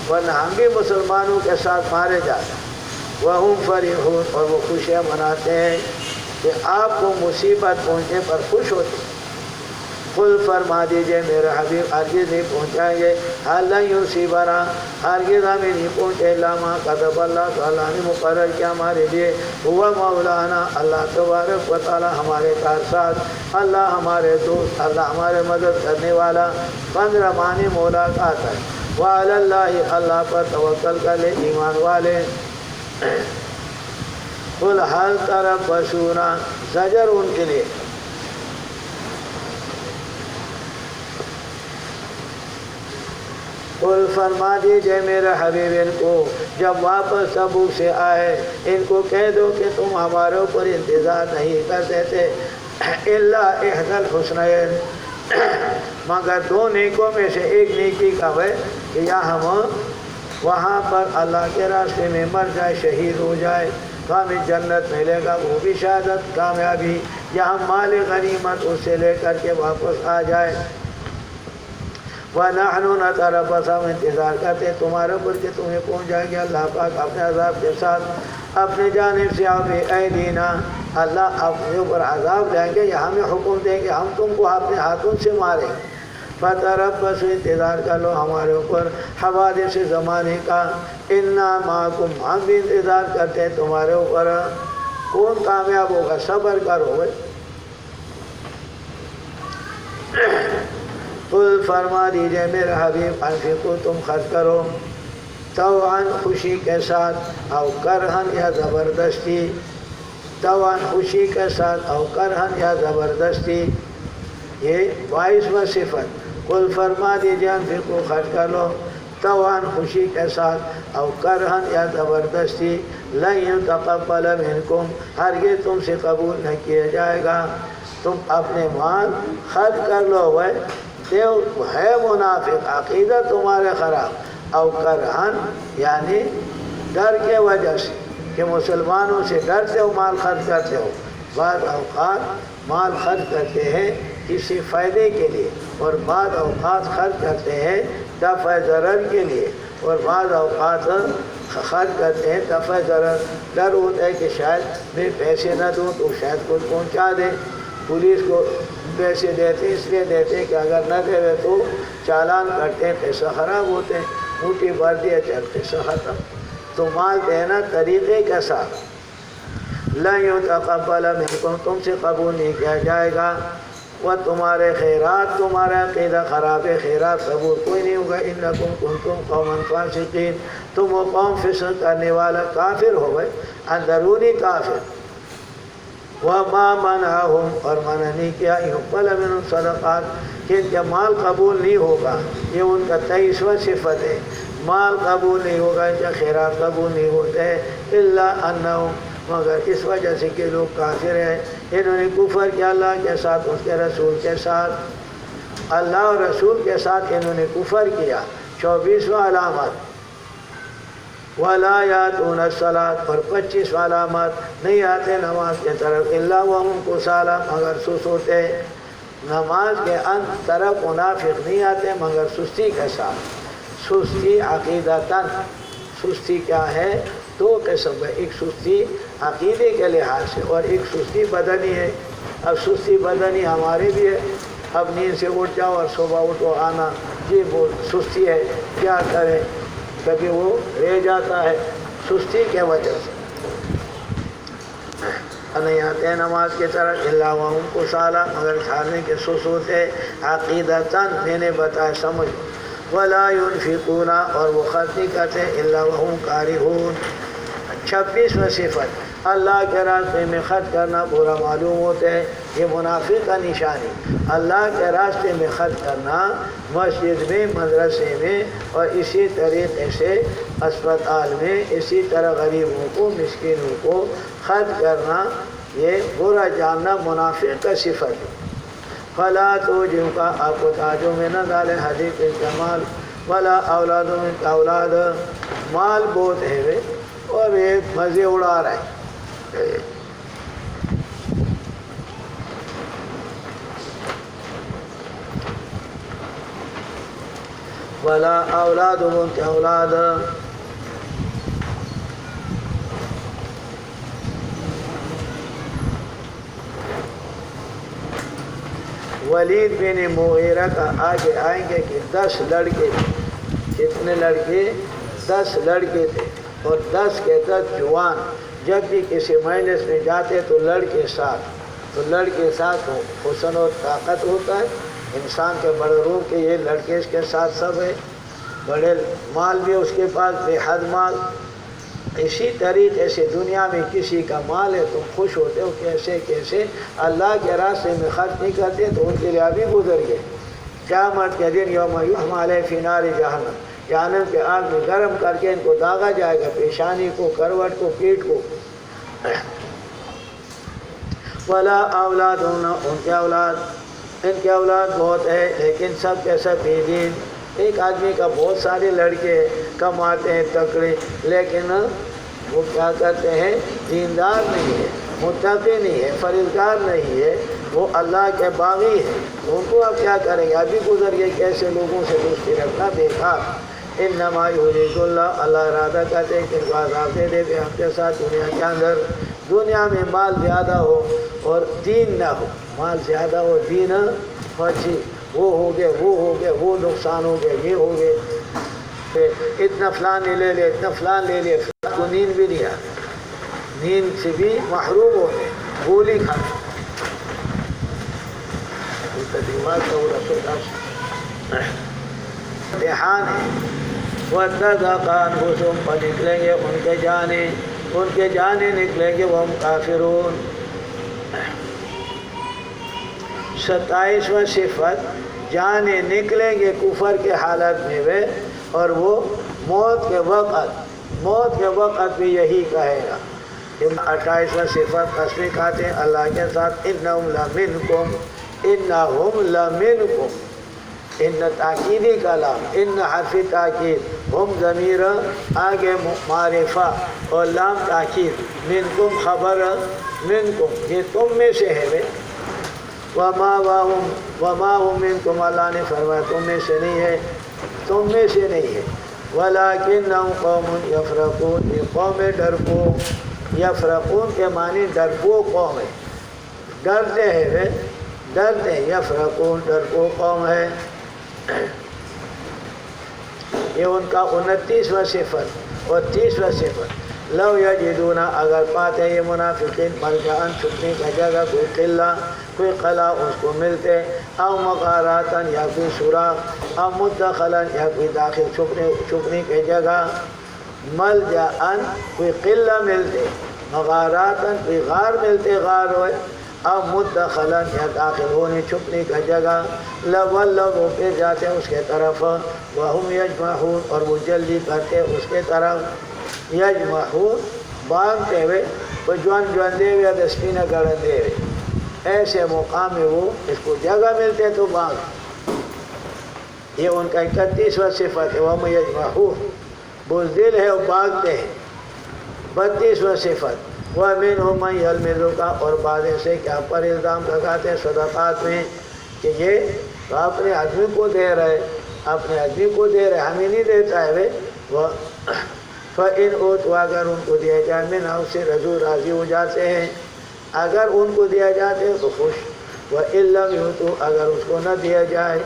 ورنہ ہم بھی مسلمانوں کے ساتھ مارے جاتے ہیں۔ وَهُمْ فَرِحُونَ اور وہ خوشیاں مناتے ہیں کہ آپ کو مصیبت پہنچنے پر خوش ہوتے ہیں۔ قل فرما دیجئے میرے حبیب ہرگز نہیں پہنچائیں گے، حَلَّ يُصِيبَنَا ہرگز ہمیں نہیں پہنچے اِلَّا مَا كَتَبَ اللَّهُ تو اللہ نے مقرر کیا ہمارے لیے، هُوَ مَوْلَانَا اللہ تبارک و تعالی ہمارے کارساز، اللہ ہمارے دوست، اللہ ہمارے مدد کرنے والا، 15 معنی مولا کا آتا ہے۔ وَعَلَى اللَّهِ اللہ پر توکل کر لے ایمان والے۔ قل هل تربصون زجر ان کے لیے، قل فرما دیجئے میرے حبیب ان کو جب واپس تبوک سے آئے ان کو کہہ دو کہ تم ہمارے اوپر انتظار نہیں کرتے تھے الا احدی الحسنین مگر 2 نیکوں میں سے ایک نیکی کا ہے کہ یا ہم وہاں پر اللہ کے راستے میں مر جائے، شہید ہو جائے تو ہمیں جنت ملے گا، وہ بھی شہادت کامیابی، یا ہم مال غنیمت اس سے لے کر کے واپس آ جائے۔ وَنَحْنُ نَتَرَبَّصُ ہم انتظار کرتے تمہارے اوپر کہ تمہیں پہنچ جائے گا اللہ پاک اپنے عذاب کے ساتھ اپنے جانب سے، آپ ایدینا اللہ اپنے اوپر عذاب دیں گے یا ہمیں حکم دیں گے ہم تم کو اپنے ہاتھوں سے ماریں۔ فَتَرَبَّصُوا انتظار کر لو ہمارے اوپر حوادث زمانے کا، اِنَّا مَعَكُمْ ہم بھی انتظار کرتے ہیں تمہارے اوپر۔ کون کامیاب ہوگا؟ صبر کرو۔ قل فرما دیجئے میرے حبیب انفقوا تم خرچ کرو، طوعاً خوشی کے ساتھ، او کرہن یا زبردستی، طوعاً خوشی کے ساتھ، او کرہن یا زبردستی، یہ 22واں صفت۔ قل فرما دیجئے انفقوا خرچ کر لو، طوعاً خوشی کے ساتھ، او کرہن یا زبردستی، لن یتقبل منکم ہرگز تم سے قبول نہ کیا جائے گا۔ تم اپنے مال خرچ کر لو ہے منافق، عقیدہ تمہارے خراب، او کرہن یعنی ڈر کے وجہ سے کہ مسلمانوں سے ڈرتے ہو مال خرچ کرتے ہو۔ بعض اوقات مال خرچ کرتے ہیں کسی فائدے کے لیے اور بعض اوقات خرچ کرتے ہیں دفع ضرر کے لیے اور بعض اوقات خرچ کرتے ہیں دفع ضرر، ڈر ہوتا ہے کہ شاید میں پیسے نہ دوں تو شاید کچھ پہنچا دیں، پولیس کو پیسے دیتے اس لیے دیتے کہ اگر نہ دے تو چالان کرتے ہیں، پیسہ خراب ہوتے ہیں، موٹی بھر دیا چل پیسہ ختم۔ تو مال دینا طریقے کے ساتھ، لن یتقبل منکم تم سے قبول نہیں کیا جائے گا، وہ تمہارے خیرات، تمہارا عقیدہ خراب ہے، خیرات قبول کوئی نہیں ہوگا، انکم کنتم قوما فاسقین تم وہ قوم فسق کرنے والا کافر ہو گئے، اندرونی کافر۔ وَمَا مَنَعَهُمْ اور منع نہیں کیا يُقْبَلَ مِنْهُمْ صَدَقَاتٍ کہ ان کا مال قبول نہیں ہوگا، یہ ان کا 23واں صفت ہے، مال قبول نہیں ہوگا، ان کا خیرات قبول نہیں ہوتے ہیں، إِلَّا أَنَّهُمْ مگر اس وجہ سے کہ لوگ کافر ہیں، انہوں نے کفر کیا اللہ کے ساتھ، اس کے رسول کے ساتھ، اللہ اور رسول کے ساتھ انہوں نے کفر کیا۔ 24واں علامت وَلَا يَأْتُونَ الصَّلَاةَ اور 25واں علامت نہیں آتے نماز کے طرف إِلَّا وَهُمْ كُسَالَىٰ مگر سست ہوتے، نماز کے طرف منافق نہیں آتے مگر سستی کے ساتھ۔ سستی عقیدتاً، سستی کیا ہے؟ 2 قسم ہے، ایک سستی عقیدے کے لحاظ سے اور ایک سستی بدنی ہے۔ اب سستی بدنی ہمارے بھی ہے، اب نیند سے اٹھ جاؤ اور صبح اٹھو آنا، یہ وہ سستی ہے، کیا کریں، کبھی وہ رہ جاتا ہے سستی کے وجہ سے، نہیں آتے نماز کی طرف إِلَّا وَهُمْ كُسَالَىٰ مگر کھانے کے سست ہوتے، عقیدتاً میں نے بتایا سمجھ، وَلَا يُنْفِقُونَ اور وہ خرچ نہیں کرتے إِلَّا وَهُمْ كَارِهُونَ۔ 26واں صفت اللہ کے راستے میں خرچ کرنا برا معلوم ہوتا ہے، یہ منافق کا نشانی، اللہ کے راستے میں خرچ کرنا مسجد میں، مدرسے میں اور اسی طریقے سے اسپتال میں، اسی طرح غریبوں کو، مسکینوں کو خرچ کرنا یہ برا جاننا منافق کا صفت ہے۔ فلا تو جن کا آپ کو تاجوں میں نہ ڈالے حدیث جمال ولا اولاد ان کا اولاد مال بہت ہے وہ اور یہ مزے اڑا رہے ہیں. ولا اولاد ان کے اولاد ولید بن مغیرہ کا آگے آئیں گے کہ 10 لڑکے تھے. کتنے لڑکے؟ 10 لڑکے تھے اور 10 کے 10 جوان. جب بھی کسی مجلس میں جاتے تو لڑکے ساتھ حسن و طاقت ہوتا ہے انسان کے بڑے روح کے. یہ لڑکے اس کے ساتھ سب ہے. بڑے مال بھی اس کے پاس بے حد مال. اسی طریقے سے دنیا میں کسی کا مال ہے تم خوش ہوتے ہو کیسے اللہ کے راستے میں خرچ نہیں کرتے تو ان کے لیے ابھی گزر گئے. قیامت کے دن یوم یحمى علیہ فی نار جہنم جہنم کے آگ میں گرم کر کے ان کو داغا جائے گا پیشانی کو کروٹ کو پیٹ کو. ولا اولاد ان کے اولاد بہت ہے لیکن سب کے سب بے دین. ایک آدمی کا بہت سارے لڑکے کماتے ہیں تکڑے لیکن وہ کیا کرتے ہیں دیندار نہیں ہے متقی نہیں ہے فرزگار نہیں ہے وہ اللہ کے باغی ہے. ان کو اب کیا کریں گے ابھی گزر گئے. کیسے لوگوں سے دوستی رکھنا بیکار. انما یرید اللہ اللہ ارادہ کرتے ہیں کہ ان کو عذاب دے دے ہم کے ساتھ دنیا کے اندر. دنیا میں مال زیادہ ہو اور دین نہ ہو. مال زیادہ ہو دین بچی وہ ہو گئے وہ نقصان ہو گیا یہ ہو گئے. پھر اتنا فلان لے لے اتنا فلان لے لے فلان کو نیند بھی نہیں آتی. نیند سے بھی محروم ہو گئے. گولی کھاتے دماغ کا وہ امتحان ہے. وَاتَّقَانْ حُسُمْ پر نکلیں گے ان کے جانے نکلیں گے وہ ہم کافرون. 27واں صفت جانے نکلیں گے کفر کے حالت میں وہ اور وہ موت کے وقت بھی یہی کہے گا. 28واں صفت قسمیں کھاتے ہیں اللہ کے ساتھ انہم لمنکم ان تاکیدی کلام ان حرف تاکید ہم ضمیر آگے معرفہ اور لام تاکید منکم خبر منکم یہ تم میں سے ہے. وما ہم منکم اللہ نے فرمایا تم میں سے نہیں ہے. ولکنہم قوم یفرقون یہ قوم ڈرپوک. یفرقون کے معنی ڈرپوک قوم ہے. ڈرتے ہیں یفرقون ڈرپوک قوم ہے. یہ ان کا 29واں صفت اور 30واں صفت. لو یجدون اگر پاتے یہ منافقین ملجأ چھپنے کا جگہ کوئی قلعہ اس کو ملتے او مغاراتن یا کوئی سوراخ او مدخلن یا کوئی داخل چھپنے کی جگہ. ملجأ کوئی قلعہ ملتے مغاراتن کوئی غار ملتے غار ہوئے او مدخلن یا داخل ہونے چھپنے کا جگہ. لولوا وہ پھر جاتے اس کے طرف وہم یجمعون اور وہ جلدی کرتے اس کے طرف. یجمعون باندھتے ہوئے وہ جوان دے ہوئے دسپی نہ گڑن دے ہوئے ایسے مقام میں وہ اس کو جگہ ملتے تو باندھ. یہ ان کا 31واں صفت ہے. وہم یجمعون بزدل ہے وہ باندھتے ہیں. 32واں صفت وَمِنْهُمْ مَنْ يَلْمِزُكَ اور بعض ایسے کیا پر الزام لگاتے ہیں صدقات میں کہ یہ اپنے آدمی کو دے رہے ہمیں نہیں دیتا ہے. وہ فَإِنْ أُوتُوا اگر ان کو دیا جائے میں نہ اس سے رضو راضی ہو جاتے ہیں. اگر ان کو دیا جاتے ہیں تو خوش. وَإِن لَمْ يُؤْتُوا اگر اس کو نہ دیا جائے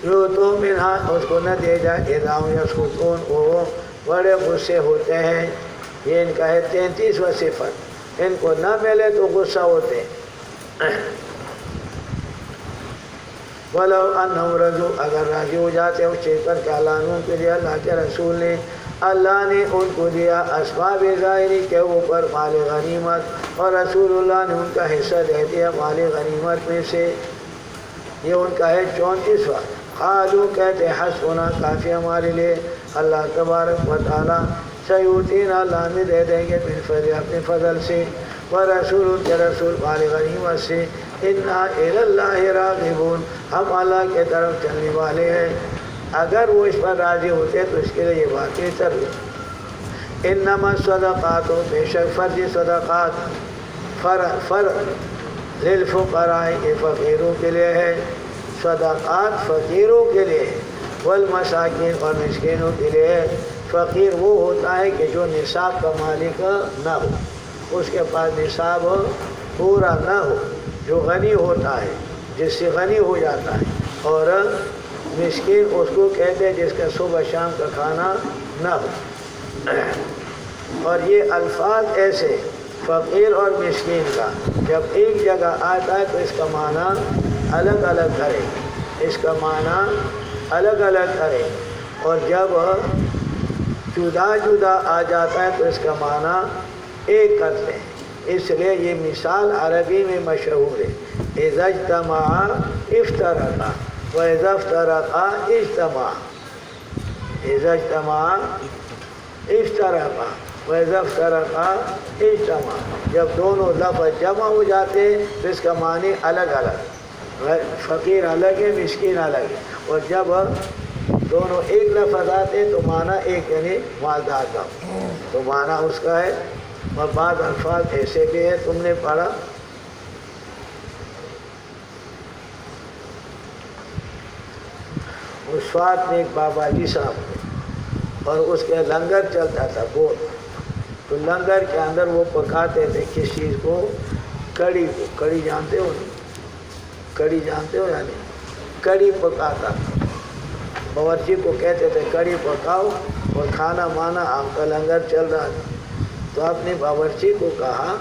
یُؤْتُوا مِنْهَا اس کو نہ دیا جائے اِذَا هُمْ يَسْخِطُونَ وہ بڑے غصے ہوتے ہیں. یہ ان کا ہے 33واں صفت. ان کو نہ ملے تو غصہ ہوتے ہیں. وَلَوْ أَنَّهُمْ رَضُوا اگر راضی ہو جاتے اس چیز پر کہ اللہ کے لیے اللہ کے رسول نے اللہ نے ان کو دیا اسباب ظاہری کے اوپر مال غنیمت اور رسول اللہ نے ان کا حصہ دے دیا مال غنیمت میں سے. یہ ان کا ہے 34واں. قالوا کہتے حسبنا کافی ہمارے لیے اللہ تبارک و تعالیٰ سیؤتینا اللہ میں دے دیں گے من فضل اپنے فضل سے ورسول کے رسول مال غنیمت سے انا الی اللہ راغبون، ہم اللہ کے طرف چلنے والے ہیں۔ اگر وہ اس پر راضی ہوتے تو اس کے لیے یہ واقعی تر۔ انما الصدقات، بے شک فرضی صدقات، فرض للفقراء، یہ فقیروں کے لیے ہے، صدقات فقیروں کے لیے ہے، والمساکین اور مسکینوں کے لیے ہے۔ فقیر وہ ہوتا ہے کہ جو نصاب کا مالک نہ ہو، اس کے پاس نصاب پورا نہ ہو، جو غنی ہوتا ہے، جس سے غنی ہو جاتا ہے، اور مسکین اس کو کہتے ہیں جس کا صبح شام کا کھانا نہ ہو۔ اور یہ الفاظ ایسے فقیر اور مسکین کا جب ایک جگہ آتا ہے تو اس کا معنی الگ الگ کرے، اس کا معنی الگ الگ کرے، اور جب جدا جدا آ جاتا ہے تو اس کا معنی ایک کرتے ہیں۔ اس لیے یہ مثال عربی میں مشہور ہے، اذا اجتمعا افترقا واذا افترقا اجتمعا، اذا اجتمعا افترقا واذا افترقا اجتمعا، جب دونوں لفظ جمع ہو جاتے ہیں تو اس کا معنی الگ الگ، فقیر الگ ہے، مسکین الگ ہے، اور جب دونوں ایک لفظ آتے ہیں تو معنی ایک، یعنی مالدار کا، تو معنی اس کا ہے۔ اور بعض الفاظ ایسے بھی ہیں، تم نے پڑھا اس وقت میں ایک بابا جی صاحب تھے اور اس کے لنگر چلتا تھا بہت، تو لنگر کے اندر وہ پکاتے تھے کس چیز کو؟ کڑی کو۔ کڑی جانتے ہو نا؟ کڑی جانتے ہو یعنی کڑی پکاتا تھا، باورچی کو کہتے تھے کڑی پکاؤ، اور کھانا مانا آم کا لنگر چل رہا تھا، تو آپ نے باورچی کو کہا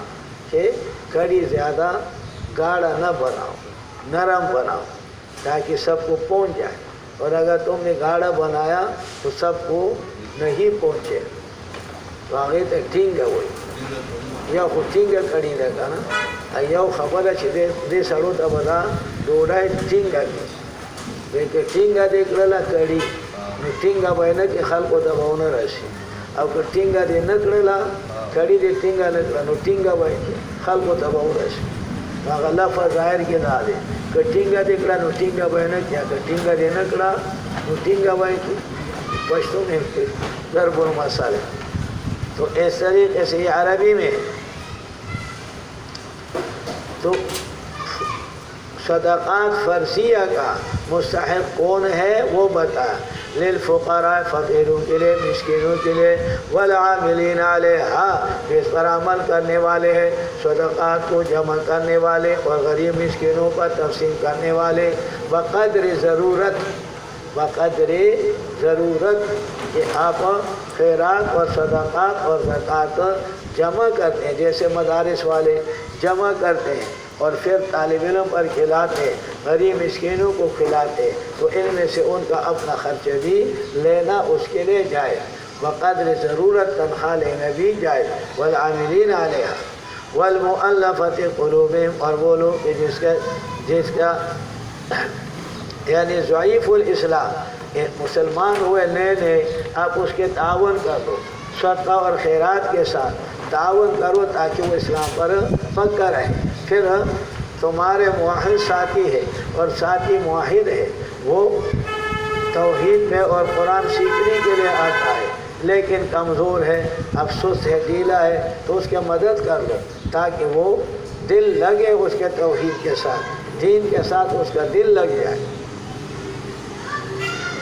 کہ کڑی زیادہ گاڑھا نہ بناؤ، نرم بناؤ تاکہ سب کو پہنچ جائے، اور اگر تم نے گاڑھا بنایا تو سب کو نہیں پہنچے، تو آگے تک ٹھیک ہے وہی یا خود ٹھیک ہے کڑی رہتا نا، یا خبر ہے دے سڑو تا بدا ڈوڑا ٹھیک ہے کہ ٹھینگا دیکھ للا کڑی ٹھینگا بہنا کہ خلق کو دباؤنا رسی، اب کہ ٹھینگا دے نکڑلا کڑی دے ٹھینگا نکڑا نو ٹھینگا بہنا خلق کو دباؤ رسی، اگر لفظ ظاہر کے دا دے کہ ٹھینگا دیکھلا نو ٹھینگا بہنا کیا کہ ٹھینگا دے نکڑا نو ٹھینگا بہنا پشتوں میں ضرب المثل۔ تو اس طریقے سے یہ عربی میں تو صدقات فرضیہ کا مستحق کون ہے وہ بتا، للفقراء فقیروں کے لیے، مسکینوں کے لیے، والعاملین علیہا اس پر عمل کرنے والے ہیں، صدقات کو جمع کرنے والے اور غریب مسکینوں پر تقسیم کرنے والے، بقدر ضرورت، بقدر ضرورت کہ آپ خیرات اور صدقات اور زکوٰۃ جمع کرتے ہیں، جیسے مدارس والے جمع کرتے ہیں اور پھر طالب علم پر کھلاتے، غریب مسکینوں کو کھلاتے، تو ان میں سے ان کا اپنا خرچ بھی لینا اس کے لیے جائز، بقدر ضرورت تنخواہ لینا بھی جائز، والعاملین علیہا والمؤلفۃ قلوبہم، اور وہ لوگ کہ جس کا یعنی ضعیف الاسلام، مسلمان ہوئے نئے نئے، آپ اس کے تعاون کر دو، صدقہ اور خیرات کے ساتھ تعاون کرو تاکہ وہ اسلام پر پکا رہے۔ پھر تمہارے موحد ساتھی ہے اور ساتھی موحد ہے، وہ توحید میں اور قرآن سیکھنے کے لیے آتا ہے لیکن کمزور ہے، افسوس ہے، ڈھیلا ہے، تو اس کی مدد کر لو تاکہ وہ دل لگے اس کے توحید کے ساتھ، دین کے ساتھ اس کا دل لگ جائے۔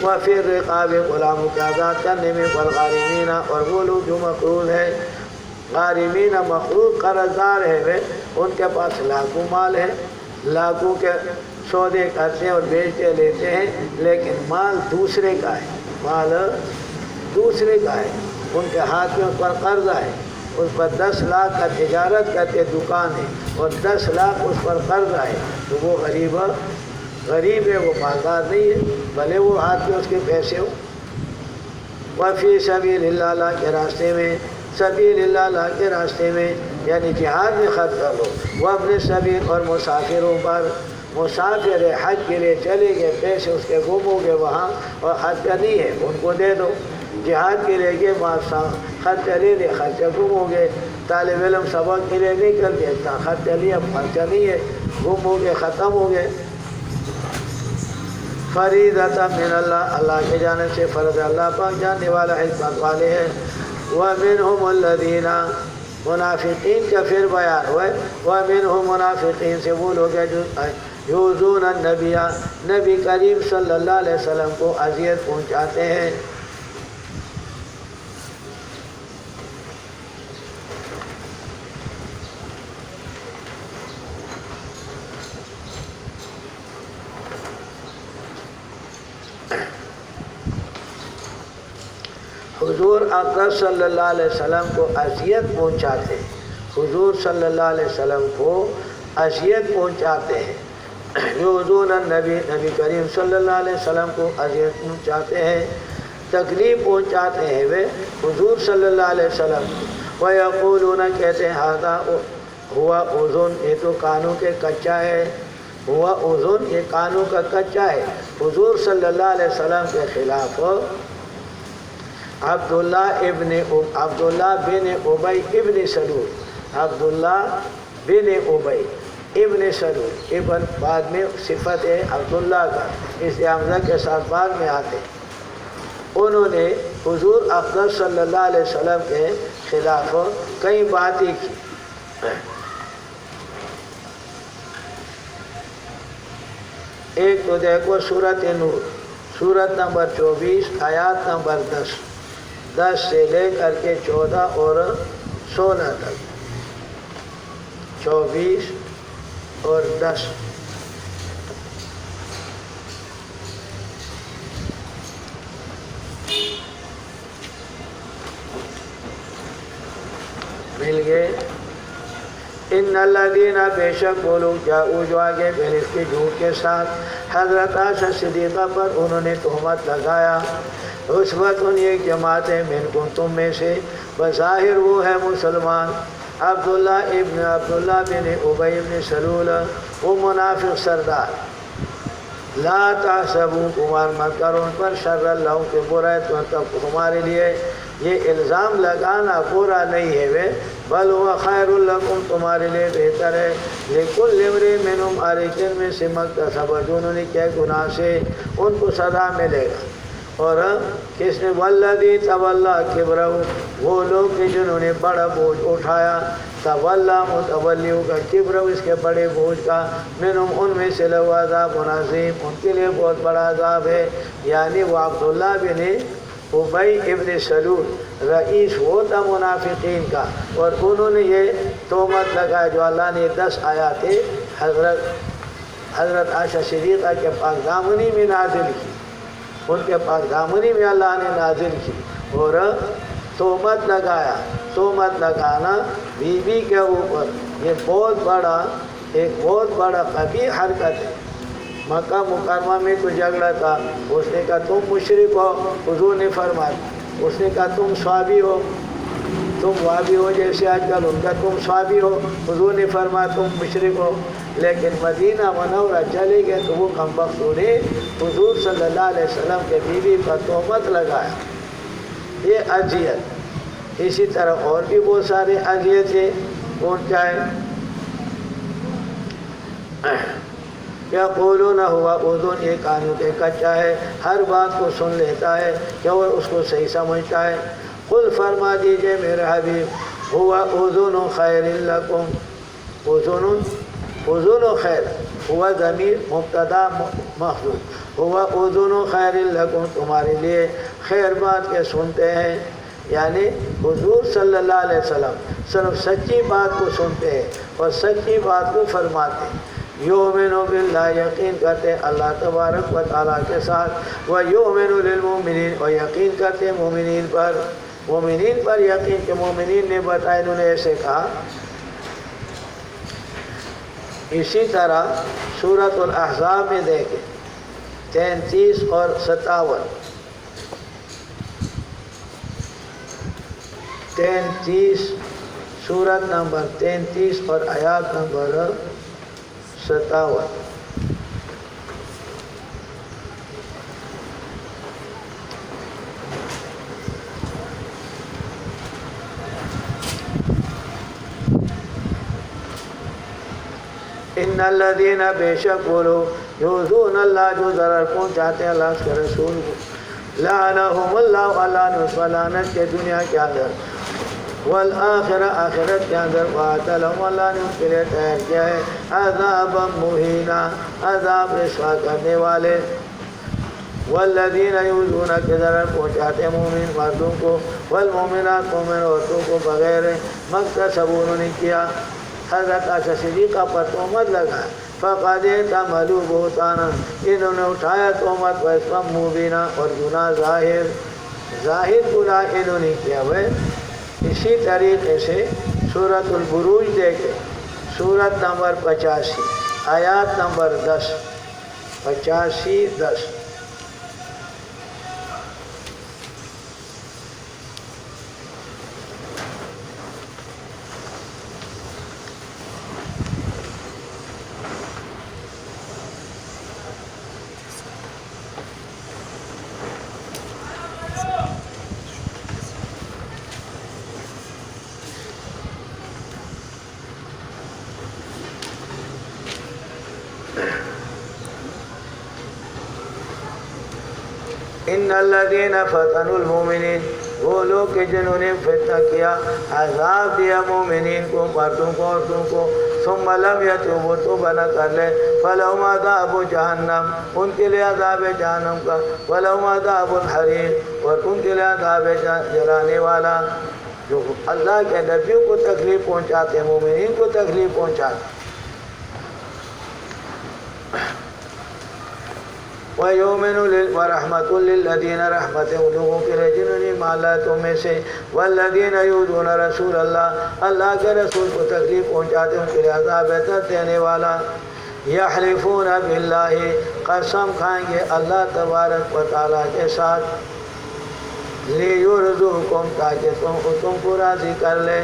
وفی الرقاب، غلاموں کے آزاد کرنے میں، والغارمین، اور وہ لوگ جو مقروض ہے، غارمین مقروض قرض دار ہے، ان کے پاس لاکھوں مال ہے، لاکھوں کے سودے کرتے ہیں اور بیچتے لیتے ہیں، لیکن مال دوسرے کا ہے، مال دوسرے کا ہے، ان کے ہاتھ میں اس پر قرضہ ہے، اس پر 10 لاکھ کا تجارت کرتے دکان ہے اور 10 لاکھ اس پر قرضہ ہے، تو وہ غریب ہے، وہ مالدار نہیں ہے، بھلے وہ ہاتھ میں اس کے پیسے ہو۔ وفی سبیل اللہ، اللہ کے راستے میں، سبیل اللہ، اللہ کے راستے میں یعنی جہاد میں خرچ کر لو، وہ اپنے سبیل، اور مسافروں پر، مسافر حج کے لیے چلے گئے، پیسے اس کے گم ہو گئے وہاں اور خرچہ نہیں ہے، ان کو دے دو، جہاد کے لیے گئے خرچہ لے لے، خرچہ گم ہو گئے، طالب علم سبق کے لیے نہیں کر گئے، اتنا خرچہ لیا، خرچہ نہیں ہے، گم ہو گئے، ختم ہو گئے۔ فریضۃ من اللہ، اللہ کی جانب سے فرض، اللہ پاک جاننے والا حکمت والے ہیں۔ ومنہم الذین، منافقین کا پھر بیان ہوئے، ومنہم منافقین سے وہ لوگ ہیں جو یؤذون النبی، نبی کریم صلی اللہ علیہ وسلم کو اذیت پہنچاتے ہیں۔ حضور اکرم صلی اللہ علیہ وسلم کو اذیت پہنچاتے ہیں، حضور صلی اللہ علیہ وسلم کو اذیت پہنچاتے ہیں۔ یؤذون النبی، نبی کریم صلی اللہ علیہ وسلم کو اذیت پہنچاتے ہیں، تکلیف پہنچاتے ہیں وہ حضور صلی اللہ علیہ وسلم کو۔ وَيَقُولُونَ، کہتے ہیں ھذا ہوا اذن، یہ تو کانوں کے کچا ہے، ہوا اذن، یہ کانوں کا کچا ہے۔ حضور صلی اللہ علیہ وسلم کے خلاف عبداللہ بن ابی ابن سلول، عبداللہ بن ابی ابن سلول، ابن بعد میں صفت ہے عبداللہ کا، اس حمزہ کے ساتھ بعد میں آتے، انہوں نے حضور اکرم صلی اللہ علیہ وسلم کے خلاف کئی باتیں کی۔ ایک تو دیکھو سورۃ نور، سورت نمبر 24 آیات نمبر 10 سے لے کر کے 14 اور 16 تک، 24 اور 10۔ مل گئے۔ ان الذین، بے شک وہ لوگ جاؤ جو آگے پھر کے جھوٹ کے ساتھ حضرت عائشہ صدیقہ پر انہوں نے تہمت لگایا۔ عصبۃ، ایک جماعت ہے، منکم، تم میں سے، بظاہر وہ ہے مسلمان، عبداللہ بن ابی بن سلول، وہ منافق سردار۔ لا تحسبوا، گمان مت کرو ان پر، شر اللہ، کہ برا ہے تمہارے لیے، یہ الزام لگانا برا نہیں ہے وہ، بل ہوا خیر لکم، تمہارے لیے بہتر ہے، لکل امرئ منہم، ہر ایک میں سے مکتسب، جو انہوں نے کیا گناہ سے ان کو سزا ملے گا۔ اور کس نے والذی تولی کبرہ، وہ لوگ کہ جنہوں نے بڑا بوجھ اٹھایا، تولی متولی ہوگا کبرہ، اس کے بڑے بوجھ کا، منہم، ان میں سے لہو عذاب عظیم، ان کے لیے بہت بڑا عذاب ہے۔ یعنی وہ عبداللہ بن ابی ابن سلول رئیس وہ تھا منافقین کا، اور انہوں نے یہ تہمت لگایا جو اللہ نے 10 آیات حضرت عائشہ صدیقہ کے پاک دامنی میں نازل کی، ان کے پاک دامنی میں اللہ نے نازل کی، اور تہمت لگایا۔ تہمت لگانا بیوی کے اوپر یہ ایک بہت بڑا قبیح حرکت ہے۔ مکہ مکرمہ میں تو جھگڑا تھا، اس نے کہا تم مشرک ہو، حضور نے فرمایا، اس نے کہا تم صحابی ہو، تم وابی ہو جیسے آج کل، ان کا تم صحابی ہو، حضور نے فرمایا تم مشرک ہو۔ لیکن مدینہ منورہ چلے گئے تو وہ کمبختوں نے حضور صلی اللہ علیہ وسلم کے بیوی پر تہمت لگایا، یہ اذیت۔ اسی طرح اور بھی بہت سارے اذیتیں پہنچائے۔ یقولون ہوا اذن، یہ کانوں کے کچا ہے، ہر بات کو سن لیتا ہے کہ وہ اس کو صحیح سمجھتا ہے۔ قل، فرما دیجئے میرے حبیب، ہوا اذن خیر لکم، اذن خیر، ہوا ضمیر مبتدا محذوف، ہوا اذن خیر لکم، تمہارے لیے خیر بات کے سنتے ہیں، یعنی حضور صلی اللہ علیہ وسلم صرف سچی بات کو سنتے ہیں اور سچی بات کو فرماتے ہیں۔ یؤمن باللہ، یقین کرتے اللہ تبارک و تعالیٰ کے ساتھ، ویؤمن للمؤمنین، اور یقین کرتے مومنین پر، مومنین پر یقین، کہ مومنین نے بتایا، انہوں نے ایسے کہا۔ اسی طرح سورۃ الاحزاب میں دیکھیں 33 اور 57، 33 سورت نمبر 33 اور آیات نمبر 57۔ ان الذین بے شک وہ لوگ یؤذون اللہ جو ضرر پہنچاتے ہیں اللہ اس کے رسول کو لعنہم اللہ اللہ نے اس پر لعنت کے دنیا کے اندر والآخرہ آخرت کے اندر وعد لهم اللہ نے ان کے لیے تیار کیا ہے عذابا مہینا عذاب رسوا کرنے والے والذین یؤذون کے ضرر پہنچاتے ہیں مومن مردوں کو والمومنات مومن عورتوں کو بغیر مکتسبوا انہوں نے کیا حضرت عائشہ صدیقہ پر تہمت لگا فقد احتملوا بہتانا انہوں نے اٹھایا تہمت و اسما مبینا اور گناہ ظاہر گناہ انہوں نے کیا وہ اسی طریقے سے سورۃ البروج دیکھیں سورت نمبر 85 آیات نمبر 10 85-10 ان الذین فتنوا المؤمنین وہ لوگ کہ جنہوں نے فتنہ کیا عذاب دیا مومنین کو مردوں کو عورتوں کو ثم لم یتوبوا توبہ نہ کر لے فلہم عذاب جہنم ان کے لیے عذاب جہنم کا ولہم عذاب الحریق اور ان کے لیے عذاب جلانے والا جو اللہ کے نبیوں کو تکلیف پہنچاتے مومنین کو تکلیف پہنچاتے وَيُؤْمِنُ وَرَحْمَةٌ لِلَّذِينَ رحمت ان لوگوں کے لیے جنہوں نے مالا تمہیں سے وَالَّذِينَ يُؤْذُونَ رسول اللہ کے رسول کو تکلیف پہنچاتے ان کے لیے عذاب ہے دینے والا یحلفون باللہ قسم کھائیں گے اللہ تبارک و تعالیٰ کے ساتھ لیرضوکم تاکہ تم کو راضی کر لے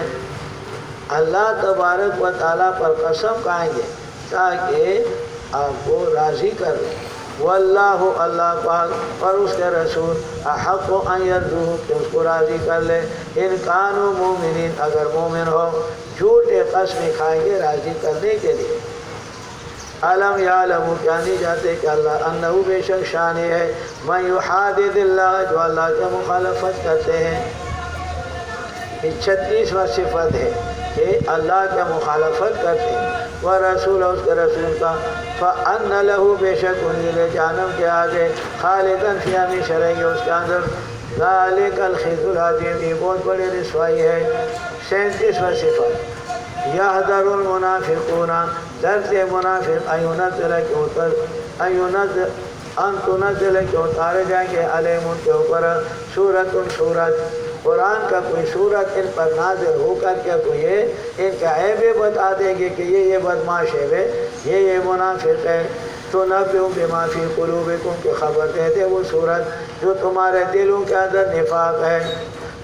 اللہ تبارک و تعالیٰ پر قسم کھائیں گے تاکہ آپ کو راضی کر لے واللہ اللہ پاک اور اس کے رسول احق ان یرضوہ کہ اس کو راضی کر لے ان کانوا مومنین اگر مومن ہو جھوٹے قسم کھائیں گے راضی کرنے کے لیے علم یعلم کیا نہیں جاتے کہ اللہ انہو بے شک شان ہے من یحادد اللہ جو اللہ کے مخالفت کرتے ہیں یہ 36واں صفت ہے کہ اللہ کے مخالفت کرتے ہیں ورسول اس کے رسول کا فَأَنَّ لَهُ بے شک انہی لے جہنم کے آگے خالداً فی ہمیشہ رہیں گے اس کے اندر ذَلِكَ الْخِزُّ الْعَظِيمُ یہ بہت بڑی رسوائی ہے 37واں صفت یحذر المنافقون ڈرتے منافق ان تنزل کے اتارے جائیں گے علیہم ان کے اوپر سورت قرآن کا کوئی صورت ان پر نازل ہو کر کے تو یہ ان کا عیبیں بتا دیں گے کہ یہ بدماش ہے یہ منافق ہے تو نبئہم بما فی قلوبکم کی خبر دیتے وہ صورت جو تمہارے دلوں کے اندر نفاق ہے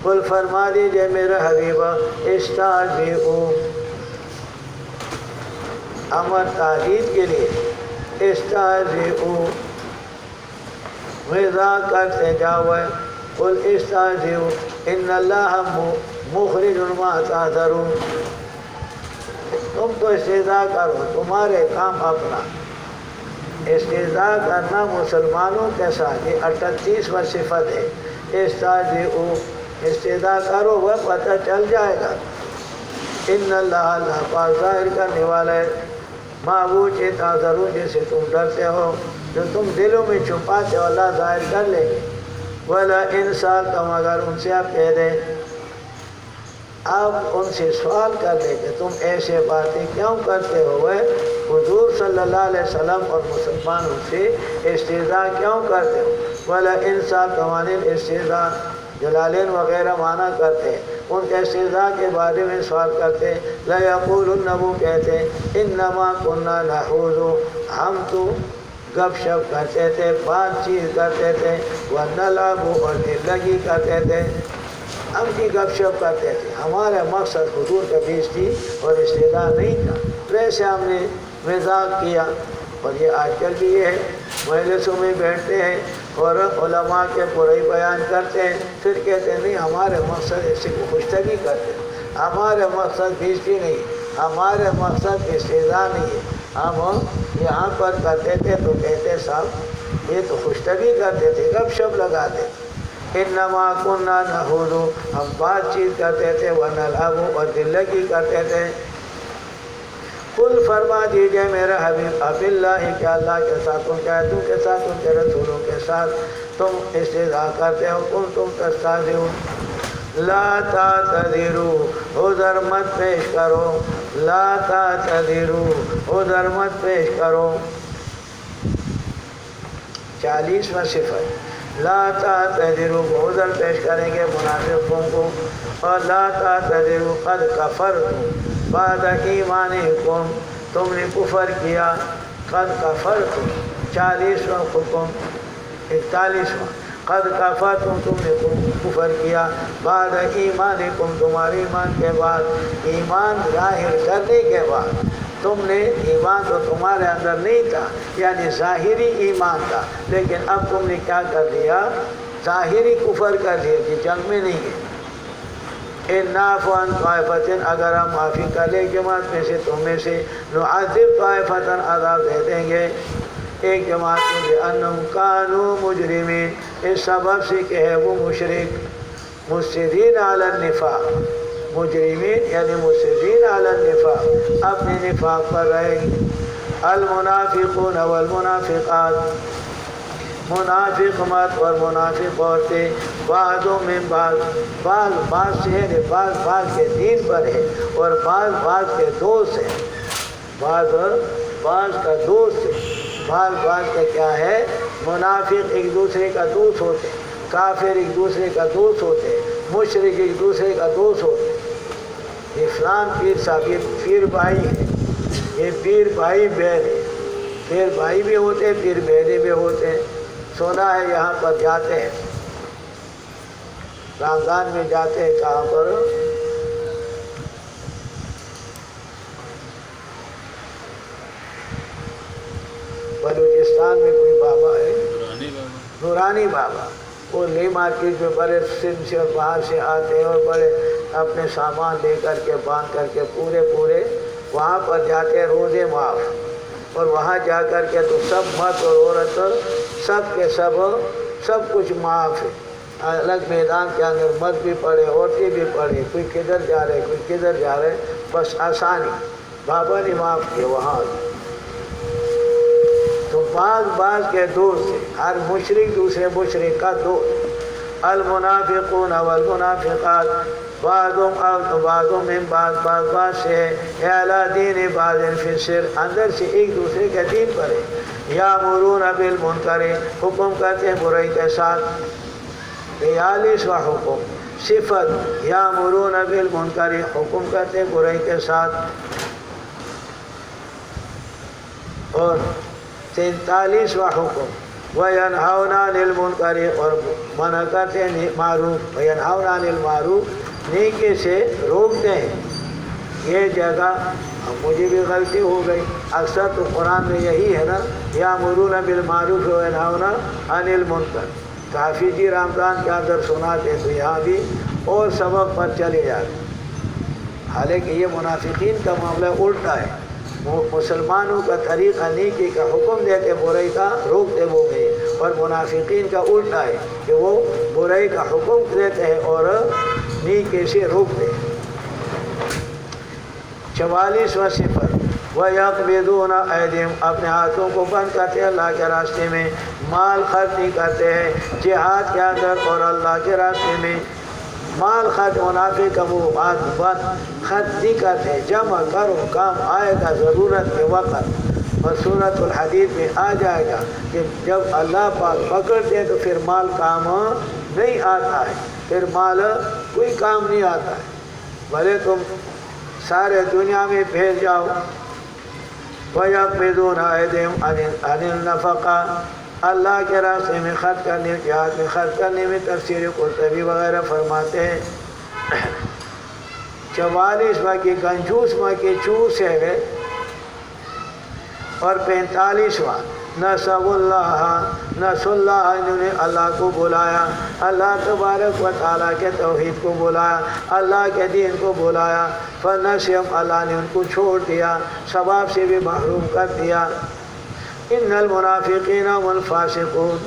قل فرما دیجئے میرے حبیب استہزئوا امر تاکید کے لیے استہزئوا مذاق کرتے جاؤ قل استہزئوا ان اللہ مخرج ما تحذرون تم تو استہزاء کرو تمہارے کام اپنا استہزاء کرنا مسلمانوں کے ساتھ یہ 38واں صفت ہے استہزئوا استہزاء کرو وہ پتہ چل جائے گا ان اللہ پاک ظاہر کرنے والا ہے ما وہ چیز تحذرون جسے تم ڈرتے ہو جو تم دلوں میں چھپاتے ہو اللہ ظاہر کر لیں گے وَلَا إِنْ سَأَلْتَهُمْ اگر ان سے آپ کہہ دیں آپ ان سے سوال کر لیں کہ تم ایسے باتیں کیوں کرتے ہوئے حضور صلی اللہ علیہ وسلم اور مسلمانوں سے استہزاء کیوں کرتے ہو وَلَا إِنْ سَأَلْتَهُمْ عَنِ الْإِسْتِهْزَاءِ جلالین وغیرہ معنی کرتے ہیں ان کے استہزاء کے بارے میں سوال کرتے ہیں لَيَقُولُنَّ وہ کہتے ہیں إِنَّمَا كُنَّا نَحُوذُ ہم تو گپ شپ کرتے تھے بات چیت کرتے تھے وَنَلْعَبُ اور دلگی کرتے تھے ہم کی گپ شپ کرتے تھے ہمارا مقصد حضور کا بےعزتی اور استہزاء نہیں تھا ویسے ہم نے مذاق کیا اور یہ آج کل بھی یہ ہے مجلسوں میں بیٹھتے ہیں اور علماء کے برائی بیان کرتے ہیں پھر کہتے ہیں نہیں ہمارے مقصد اس کو خوشتگی کرتے ہیں ہمارے مقصد بےعزتی نہیں ہمارے مقصد استہزاء نہیں ہے ہم یہاں پر کرتے تھے تو کہتے صاحب یہ تو خوشتبی کرتے تھے، گپ شپ لگاتے تھے، انما کننا نخوض، ہم بات چیت کرتے تھے، ونلعب، اور دل لگی کرتے تھے۔ قل فرما دیجئے میرا حبیب اب اللہ کہ اللہ کے ساتھ، ان کے آیتوں کے ساتھ، ان کے رسولوں کے ساتھ تم استہزاء کرتے ہو، تم تستہزئون، لا تعتذروا، عذر مت پیش کرو، لا تعتذروا، عذر مت پیش کرو۔ 40واں صفت، لا تعتذروا، عذر پیش کریں گے منافقوں کو، اور لا تعتذروا قد کفرتم بعد ایمانکم، تم نے کفر کیا، قد کفرتم، 40واں حکم، 41واں، قد کفرتم، تم نے کفر کیا، بعد ایمانکم، تمہارے ایمان کے بعد، ایمان ظاہر کرنے کے بعد، تم نے ایمان تو تمہارے اندر نہیں تھا، یعنی ظاہری ایمان تھا، لیکن اب تم نے کیا کر دیا، ظاہری کفر کر دیا کہ جنگ میں نہیں ہے۔ ان نعفو عن طائفۃ، اگر ہم معافی کر لیں جماعت میں سے، تم میں سے، نعذب طائفۃ، عذاب دے دیں گے ایک جماعت کو، بأنہم کانوا مجرمین، اس سبب سے کہ ہے وہ مشرک، مصرین علی النفاق، مجرمین یعنی مصرین علی النفاق، اپنے نفاق پر رہے گی۔ المنافقون والمنافقات، منافق مرد اور منافق عورتیں، بعضوں میں بعض سے ہے، بعض کے دین پر ہے، اور بعض کے دوست ہیں، بعض کا دوست ہے، بعض کا کیا ہے، منافق ایک دوسرے کا دوست ہوتے ہیں، کافر ایک دوسرے کا دوست ہوتے ہیں، مشرک ایک دوسرے کا دوست ہوتے ہیں۔ یہ فلان پیر صاحب، یہ پیر بھائی ہے، یہ پیر بھائی بہن ہے، پیر بھائی بھی ہوتے ہیں، پیر بہنیں بھی ہوتے ہیں۔ سونا ہے یہاں پر جاتے ہیں، رمضان میں جاتے ہیں، کہاں پر، بلوچستان میں کوئی بابا ہے، نورانی بابا، وہ نئی مارکیٹ میں بڑے سندھ سے اور باہر سے آتے ہیں، اور بڑے اپنے سامان لے کر کے باندھ کر کے پورے وہاں پر جاتے ہیں، روزے معاف، اور وہاں جا کر کے تو سب مرد اور عورت سب کے سب کچھ معاف ہے، الگ میدان کے اندر مرد بھی پڑے، عورتیں بھی پڑے، کوئی کدھر جا رہے، کوئی کدھر جا رہے، بس آسانی، بابا نے معاف کیا وہاں۔ تو بعض کے دوست سے، ہر مشرک دوسرے مشرک کا دوست۔ المنافقون والمنافقات بعضوں میں بعض سے ہے، اعلیٰ دین بعض فی سر، اندر سے ایک دوسرے کے دین پر ہے، یامرون بالمنکر، حکم کرتے ہیں برائی کے ساتھ۔ 43واں حکم، صفت، یامرون بالمنکر، حکم کرتے ہیں برائی کے ساتھ۔ اور 43واں حکم، وَيَنْهَوْنَ عَنِ الْمُنْكَرِ، اور منع کرتے ہیں معروف، وَيَنْهَوْنَ عَنِ الْمَعْرُوفِ، نیکی سے روکتے ہیں۔ یہ جگہ مجھے بھی غلطی ہو گئی، اکثر تو قرآن میں یہی ہے نا، یَأْمُرُونَ بِالْمَعْرُوفِ وَيَنْهَوْنَ عَنِ الْمُنْكَرِ، حافظ جی رمضان کے اندر سناتے تو یہاں بھی اور سبب پر چلے جاتے، حالانکہ یہ منافقین کا معاملہ الٹا ہے، وہ مسلمانوں کا طریقہ نیکی کا حکم دیتے، برائی کا روکتے وہ گئے، اور منافقین کا الٹا ہے کہ وہ برائی کا حکم دیتے ہیں اور نیکی سے روکتے ہیں۔ 44واں صفت، وَيَقْبِضُونَ أَيْدِيَهُمْ، اپنے ہاتھوں کو بند کرتے ہیں اللہ کے راستے میں، مال خرچ نہیں کرتے ہیں جہاد کے اندر اور اللہ کے راستے میں، مال خرچ، منافق کا وہ بات بند خرچ نہیں کرتے، جمع کرو، کام آئے گا ضرورت کے وقت، اور سورۃ الحدید میں آ جائے گا کہ جب اللہ پاک پکڑتے ہیں تو پھر مال کام نہیں آتا ہے، پھر مال کوئی کام نہیں آتا ہے، بھلے تم سارے دنیا میں بھیج جاؤ۔ وَيَقْبِضُونَ أَيْدِيَهُمْ عَنِ النَّفَقَةِ، اللہ کے راستے میں خرچ کرنے، جہاد میں خرچ کرنے میں، تفسیر قرطبی وغیرہ فرماتے ہیں۔ 44واں کی کنجوس ماں کی چوس ہے، اور 45واں نسوا اللہ، نسوا اللہ انہوں نے اللہ کو بلایا، اللہ تبارک و تعالیٰ کے توحید کو بلایا، اللہ کے دین کو بلایا، فنسیم اللہ نے ان کو چھوڑ دیا، ثواب سے بھی محروم کر دیا۔ ان المنافقین والفاسقون،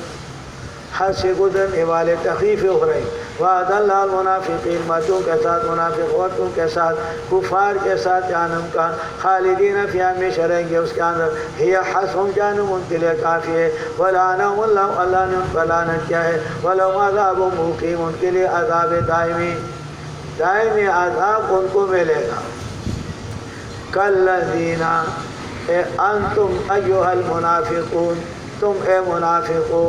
حد سے گزرنے والے تخفیف ہو رہی، وعد اللہ المنافقین مردوں کے ساتھ، منافق عورتوں کے ساتھ، کفار کے ساتھ جہنم کا، خالدین فیہا ہمیشہ رہیں گے اس کے اندر، ہی حسبهم جہنم ان کے لیے کافی ہے، ولعنہم اللہ، اللہ نے ان پر لعنت کیا ہے، ولہم عذاب مقیم، ان کے لیے عذاب دائمی، دائمی عذاب ان کو ملے گا۔ کالذین، اے انتم ایھا المنافقون، تم اے منافقو،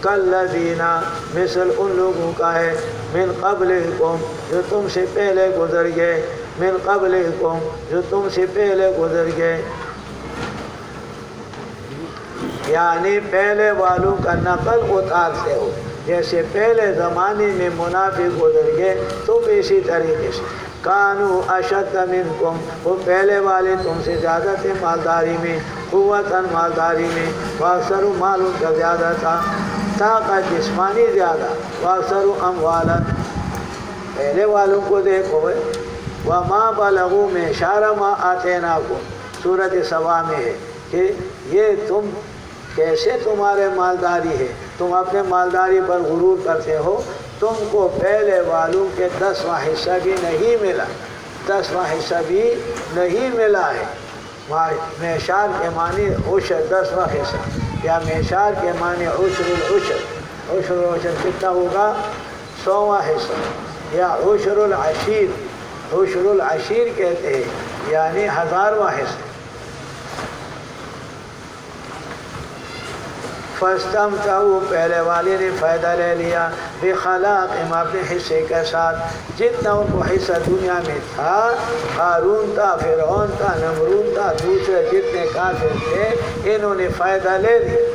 کالذین مثل ان لوگوں کا ہے، من قبلکم جو تم سے پہلے گزر گئے، من قبلکم جو تم سے پہلے گزر گئے، یعنی پہلے والوں کا نقل اتارتے ہو، جیسے پہلے زمانے میں منافق گزر گئے تم اسی طریقے سے، کانوا اشد منکم، وہ پہلے والے تم سے زیادہ تھے مالداری میں، قوتاً مالداری میں، واکثر مال ان کا زیادہ تھا، طاقت جسمانی زیادہ، واکثر اموالا، پہلے والوں کو دیکھو، وما بلغوا معشار ما آتیناکم، سورۃ سبا میں ہے کہ یہ تم کیسے تمہارے مالداری ہے، تم اپنے مالداری پر غرور کرتے ہو، تم کو پہلے والوں کے 10واں حصہ بھی نہیں ملا، 10واں حصہ بھی نہیں ملا ہے۔ معشار کے معنی عشر، 10واں حصہ، یا معشار کے معنی عشر العشر، عشر العشر کتنا ہوگا؟ 100واں حصہ، یا عشر العشیر، عشر العشیر کہتے ہیں یعنی 1000واں حصہ۔ فاستمتعوا، پہلے والے نے فائدہ لے لیا، بخلاقہم، اپنے حصے کے ساتھ، جتنا ان کو حصہ دنیا میں تھا، قارون تھا، فرعون تھا، نمرود تھا، دوسرے جتنے کافر تھے، انہوں نے فائدہ لے لیا،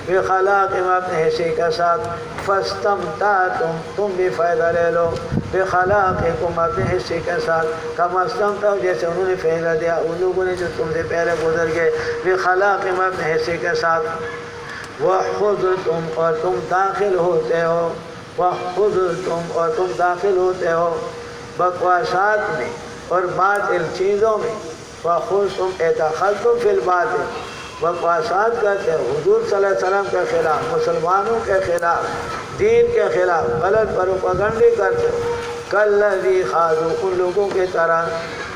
بخلاقہم، اپنے حصے کے ساتھ، فاستمتعتم، تم بھی فائدہ لے لو، بخلاقکم، اپنے حصے کے ساتھ، کما استمتعوا، جیسے انہوں نے فائدہ دیا ان لوگوں نے جو تم سے پہلے گزر گئے، بخلاقہم، اپنے حصے کے ساتھ، وَخُذْتُمْ، اور تم داخل ہوتے ہو، وَخُذْتُمْ، اور تم داخل ہوتے ہو بکواسات میں اور باطل چیزوں میں، وَخُذْتُمْ، اَدْخَلْتُمْ فِي الْبَاطِلِ، بکواسات کرتے ہو حضور صلی اللہ علیہ وسلم کے خلاف، مسلمانوں کے خلاف، دین کے خلاف غلط پروپیگنڈی کرتے ہو، کالذی خاضوا، ان لوگوں کی طرح،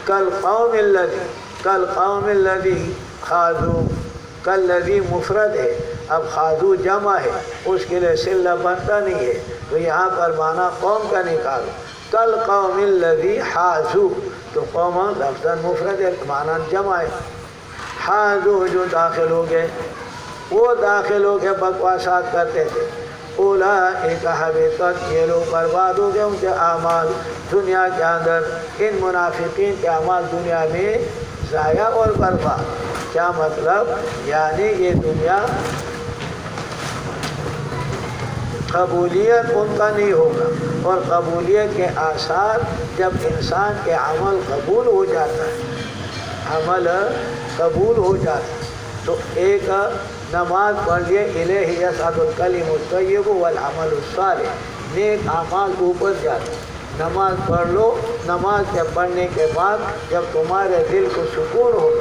کالقوم الذی خاضوا، کالذی مفرد ہے، اب خاضو جمع ہے، اس کے لیے صلہ بنتا نہیں ہے، تو یہاں پر معنی قوم کا نکالو، کالقوم الذی حاضوا، تو قوم لفظاً مفرد ہے، معنی جمع ہے، حاضوا، جو داخل ہو گئے، وہ داخل ہو کے بکواسات کرتے تھے، اولئک حبطت، یہ لوگ برباد ہو گئے ان کے اعمال دنیا کے اندر، ان منافقین کے اعمال دنیا میں ضائع اور برباد۔ کیا مطلب؟ یعنی یہ دنیا قبولیت ان کا نہیں ہوگا، اور قبولیت کے آثار جب انسان کے عمل قبول ہو جاتا ہے، عمل قبول ہو جاتا ہے، تو ایک نماز پڑھ لیے، الیہ یصعد الکلم الطیب والعمل الصالح، نیک اعمال اوپر جاتے، نماز پڑھ لو، نماز کے پڑھنے کے بعد جب تمہارے دل کو سکون ہو،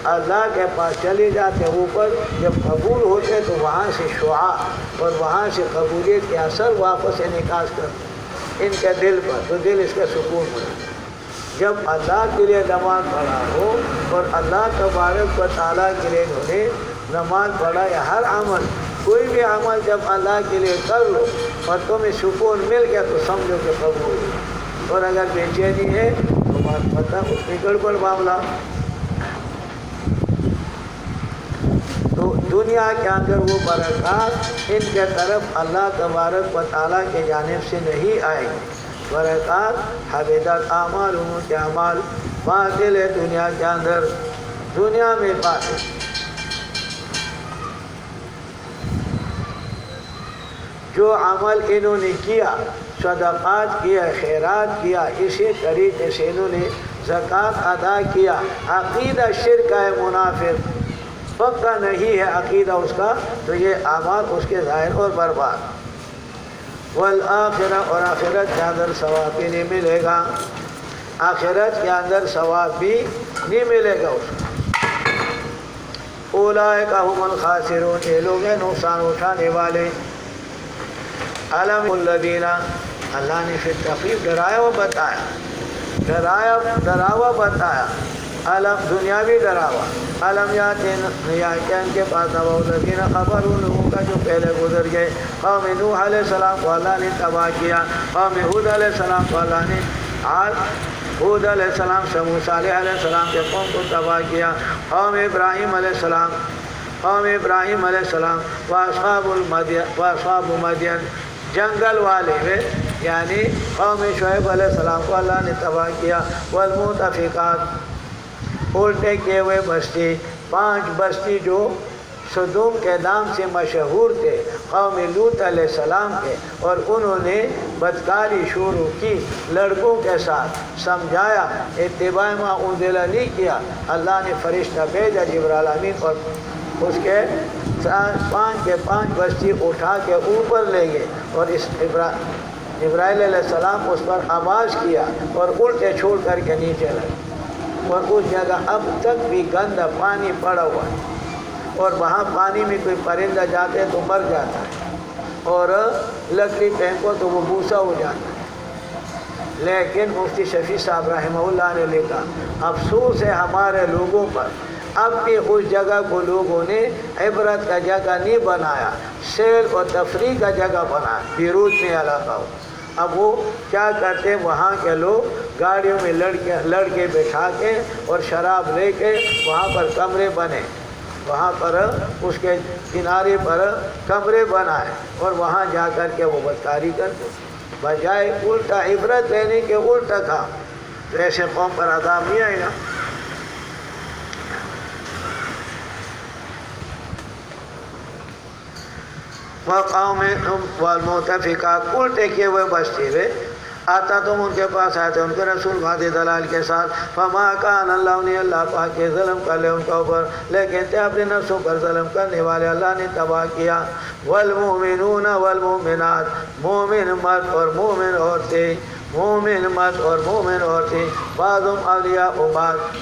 اللہ کے پاس چلے جاتے اوپر، جب قبول ہوتے تو وہاں سے شعاع اور وہاں سے قبولیت کے اثر واپس نکاس کرتے ان کے دل پر، تو دل اس کا سکون ہو۔ جب اللہ کے لیے نماز پڑھا ہو اور اللہ تبارک و تعالیٰ کے لیے انہوں نے نماز پڑھا، یا ہر عمل، کوئی بھی عمل جب اللہ کے لیے کر لو اور تمہیں سکون مل گیا تو سمجھو کہ قبول ہے، اور اگر بے چینی ہے تو بات پتہ اس میں گڑبڑ معاملہ۔ تو دنیا کے اندر وہ برکات ان کے طرف اللہ تبارک و تعالیٰ کی جانب سے نہیں آئے گی، برکات حبطت اعمالہم، ان کے اعمال باطل ہے دنیا کے اندر، دنیا میں باطل۔ جو عمل انہوں نے کیا، صدقات کیا، خیرات کیا، اسی طریقے سے انہوں نے زکوٰۃ ادا کیا، عقیدہ شرک ہے منافق، پکا نہیں ہے عقیدہ اس کا تو یہ اعمال اس کے ظاہر اور برباد۔ والآخرہ، اور آخرت کے اندر ثواب بھی نہیں ملے گا، آخرت کے اندر ثواب بھی نہیں ملے گا اس کو۔ اولئک هم الخاسرون، یہ لوگ ہیں نقصان اٹھانے والے۔ علم الذین، اللہ نے پھر تخفیف ڈرایا و بتایا، ڈراوا بتایا، علم دنیاوی ڈراوا، علم یاتین، ان کے پاس نبأ الذین، خبر ان لوگوں کا جو پہلے گزر گئے، قوم نوح علیہ السلام کو اللہ نے تباہ کیا، قوم ہود علیہ السلام کو اللہ نے ہود علیہ السلام سے صالح علیہ السلام کے قوم کو تباہ کیا، قوم ابراہیم علیہ السلام، قوم ابراہیم علیہ السلام، واصحاب مدین، جنگل والے ہیں، یعنی قوم شعیب علیہ السلام کو اللہ نے تباہ کیا، والمؤتفقات، الٹے کیے ہوئے بستی، 5 بستی جو صدوم کے نام سے مشہور تھے، قوم لوط علیہ السلام کے، اور انہوں نے بدکاری شروع کی لڑکوں کے ساتھ، سمجھایا، اتباع ما انزل نہیں کیا، اللہ نے فرشتہ بھیجا جبرائیل امین، اور اس کے 5 بستی اٹھا کے اوپر لے گئے، اور اس جبرائیل علیہ السلام اس پر آواز کیا اور الٹے چھوڑ کر کے نیچے لگے، اور اس جگہ اب تک بھی گندا پانی پڑا ہوا ہے، اور وہاں پانی میں کوئی پرندہ جاتے تو مر جاتا ہے، اور لکڑی پھینکو تو وہ بوسا ہو جاتا ہے۔ لیکن مفتی شفیع صاحب رحمہ اللہ نے لکھا، افسوس ہے ہمارے لوگوں پر، اب بھی اس جگہ کو لوگوں نے عبرت کا جگہ نہیں بنایا، سیل اور تفریح کا جگہ بنایا، بیروت میں علاقہ ہو۔ اب وہ کیا کرتے ہیں، وہاں کے لوگ گاڑیوں میں لڑکے بٹھا کے اور شراب لے کے وہاں پر کمرے بنے، وہاں پر اس کے کنارے پر کمرے بنائے، اور وہاں جا کر کے وہ بدکاری کرتے، بجائے الٹا عبرت لینے کے الٹا کام، تو ایسے قوم پر عذاب نہیں آئے گا۔ وقوم والمؤتفقات، الٹے کیے ہوئے بستی ہوئے، آتا تم ان کے پاس آئے تھے ان کے رسول بھاتی دلال کے ساتھ، فما کان اللہ نے، اللہ پاک کے ظلم کر لے ان کے اوپر، لیکن تھے اپنے نفسوں پر ظلم کرنے والے، اللہ نے تباہ کیا۔ والمؤمنون والمؤمنات، مومن مرد اور مومن عورتیں، مومن مرد اور مومن عورتیں، بعضهم اولیاء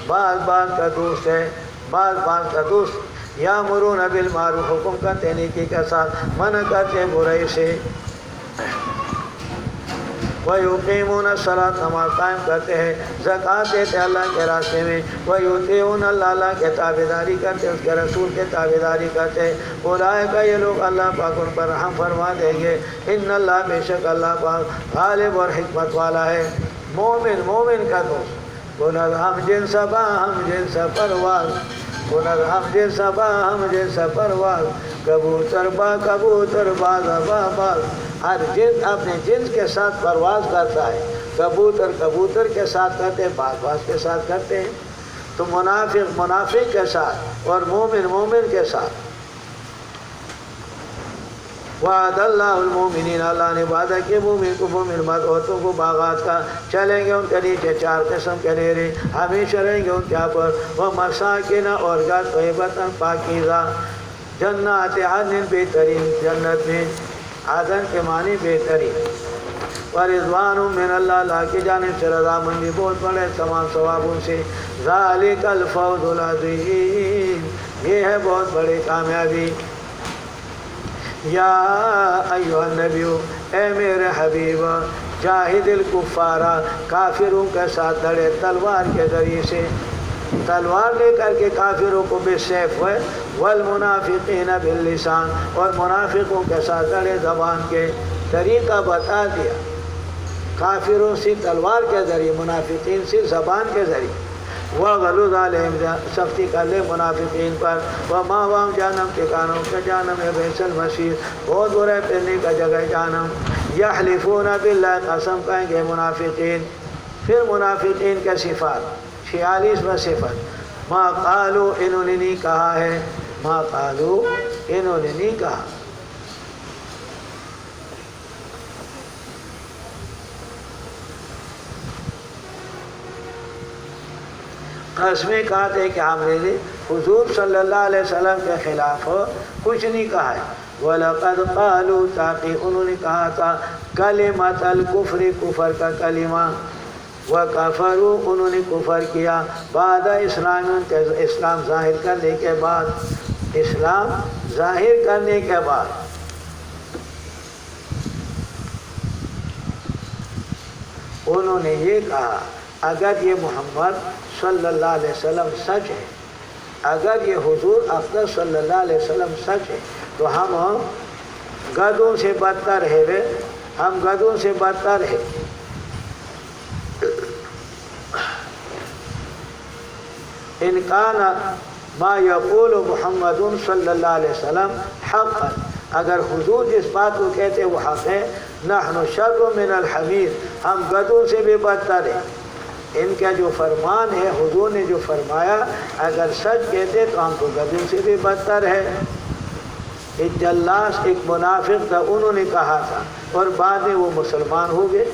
بعض کا دوست ہے، بعض کا دوست، یامرون بالمعروف، حکم کرتے نیکی کے ساتھ، منع کرتے برائی سے، وَيُقِيمُونَ الصَّلَاةَ، نماز قائم کرتے ہیں، زکوٰۃ دیتے اللہ کے راستے میں، وَيُطِيعُونَ اللہ کے تابعداری کرتے، اس کے رسول کے تابعداری کرتے، اولئک، یہ لوگ اللہ پاک ان پر رحم فرما دیں گے، ان اللہ، بے شک اللہ پاک غالب اور حکمت والا ہے۔ مومن کا دوست، بلند ہم جنس با ہم جنس پرواز، بلند ہم جنس با ہم جنس پرواز، کبوتر با کبوتر باز با باز، ہر جنس اپنے جنس کے ساتھ پرواز کرتا ہے، کبوتر کے ساتھ کرتے ہیں، باز کے ساتھ کرتے ہیں، تو منافق کے ساتھ اور مومن کے ساتھ۔ وعد اللہ المومنین، اللہ نے وعدہ کیا مومن کو، مومن مرد عورتوں کو، باغات کا، چلیں گے ان کے نیچے 4 قسم کے نیرے، ہمیشہ رہیں گے ان کے پر، وہ مساکن، اور گھر طیبۃ پاکیزہ، جنات عدن، بہترین جنت میں، عدن کے معنی بہترین، ورضوان من اللہ، اللہ کی جانب سے رضامندی بہت بڑے تمام ثوابوں سے، ذالک الفوز العظیم، یہ ہے بہت بڑی کامیابی۔ یا ایھا النبی، اے میرے حبیب، جاہد الکفار، کافروں کے ساتھ لڑے تلوار کے ذریعے سے، تلوار لے کر کے کافروں کو بالسیف ہوئے، والمنافقین باللسان، اور منافقوں کے ساتھ لڑے زبان کے، طریقہ بتا دیا، کافروں سے تلوار کے ذریعے، منافقین سے زبان کے ذریعے، وغلظ علیہم، سختی کر لے منافقین پر، ومأواہم جہنم، ٹھکانوں کے جہنم ہے، بئس المصیر، بہت برا پھرنے کا جگہ جہنم۔ یحلفون باللہ، قسم کہیں گے منافقین، پھر منافقین کے صفات، 46 صفت، ما قالوا، انہوں نے نہیں کہا ہے، ما قالوا، انہوں نے نہیں کہا، قسمیں کہتے ہیں کہ ہم نے حضور صلی اللہ علیہ وسلم کے خلاف کچھ نہیں کہا ہے۔ وَلَقَدْ قَالُوا تاکہ انہوں نے کہا تھا کلمۃ الکفر کفر کا کلمہ، وَكَفَرُوا انہوں نے کفر کیا بعد اسلام ظاہر کرنے کے بعد، اسلام ظاہر کرنے کے بعد۔ انہوں نے یہ کہا اگر یہ محمد صلی اللہ علیہ وسلم سچ ہے، اگر یہ حضور اقدس صلی اللہ علیہ وسلم سچ ہے تو ہم گدھوں سے بدتر ہے، ہم گدھوں سے بدتر ہے۔ ان کان ما یقول محمد صلی اللہ علیہ وسلم حقا، اگر حضور جس بات کو کہتے وہ حق ہے، نحن شر من الحمیر، ہم گدھوں سے بھی بدتر ہیں۔ ان کا جو فرمان ہے، حضور نے جو فرمایا، اگر سچ کہتے تو ہم تو گدھوں سے بھی بدتر ہے۔ ایک جلاس، ایک منافق تھا، انہوں نے کہا تھا اور بعد میں وہ مسلمان ہو گئے۔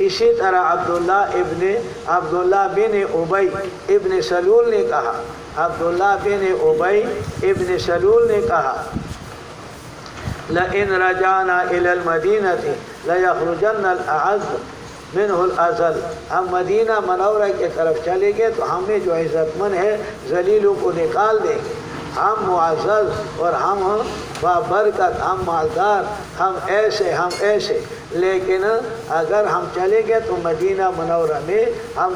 اسی طرح عبداللہ بن ابی ابن سلول نے کہا، عبداللہ بن ابی ابن سلول نے کہا لَإِنْ رَجَعْنَا إِلَى الْمَدِينَةِ لَيَخْرُجَنَّ الْأَعَزُّ مِنْهُ الْأَذَلُّ، ہم مدینہ منورہ کی طرف چلے گئے تو ہمیں جو عزت مند ہے ذلیلوں کو نکال دیں گے، ہم معزز اور ہم بابرکت، ہم مالدار، ہم ایسے، لیکن اگر ہم چلے گئے تو مدینہ منورہ میں ہم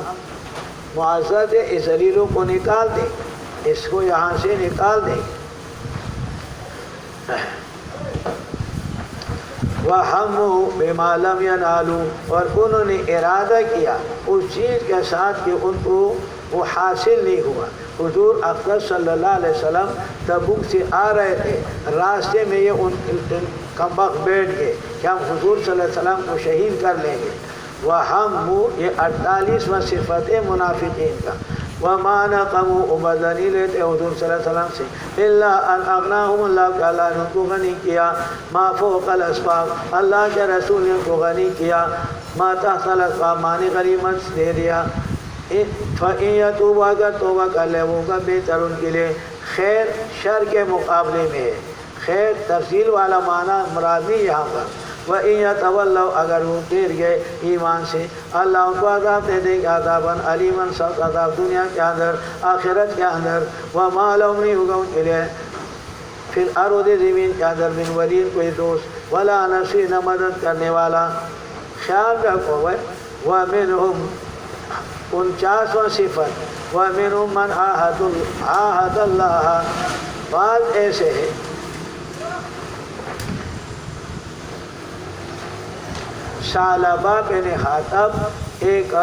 معزز اس ذلیلوں کو نکال دیں، اس کو یہاں سے نکال دیں۔ وَهَمُّوا بِمَا لَمْ يَنَالُوا، اور انہوں نے ارادہ کیا اس چیز کے ساتھ کہ ان کو وہ حاصل نہیں ہوا۔ حضور اقدس صلی اللہ علیہ وسلم تبوک سے آ رہے تھے، راستے میں یہ ان کمبخت بیٹھ گئے کہ ہم حضور صلی اللہ علیہ وسلم کو شہید کر لیں گے۔ وَهَمُّوا، یہ 48واں صفت ہے منافقین کا۔ وَمَا نَقَمُوا، عمدہ نہیں لیتے حضور صلی اللہ علیہ وسلم سے، إِلَّا أَنْ أَغْنَاهُمُ اللَّهُ، کہ اللہ نے ان کو غنی کیا، مَا فَوْقَ الْأَسْبَابِ، اللہ کے رسول نے ان کو غنی کیا، مَا تَحْتَ الْأَسْبَابِ، معنی غنیمت دے دیا۔ فَإِن يَتُوبُوا، اگر توبہ کر لے وہ کا بہتر ان کے لیے، خیر شر کے مقابلے میں ہے، خیر تفصیل والا معنی مراد نہیں یہاں پر۔ وَإِن يَتَوَلَّوْا، اگر وہ پھر گئے ایمان سے، اللہ ان کو عذاب دے دے گا، عذاباً علیماً، سخت عذاب دنیا کے اندر آخرت کے اندر۔ وَمَا لَهُمْ، نہیں ہوگا ان کے لیے پھر ارض زمین کے اندر من ولی، کوئی دوست، ولا نصیر، نہ مدد کرنے والا۔ خیال رکھو وَمِنْهُمْ 49واں صفت، وَمِنْهُمْ مَنْ عَاهَدَ اللَّهَ، بعض ایسے ہیں ثعلبہ بن حاتب ایک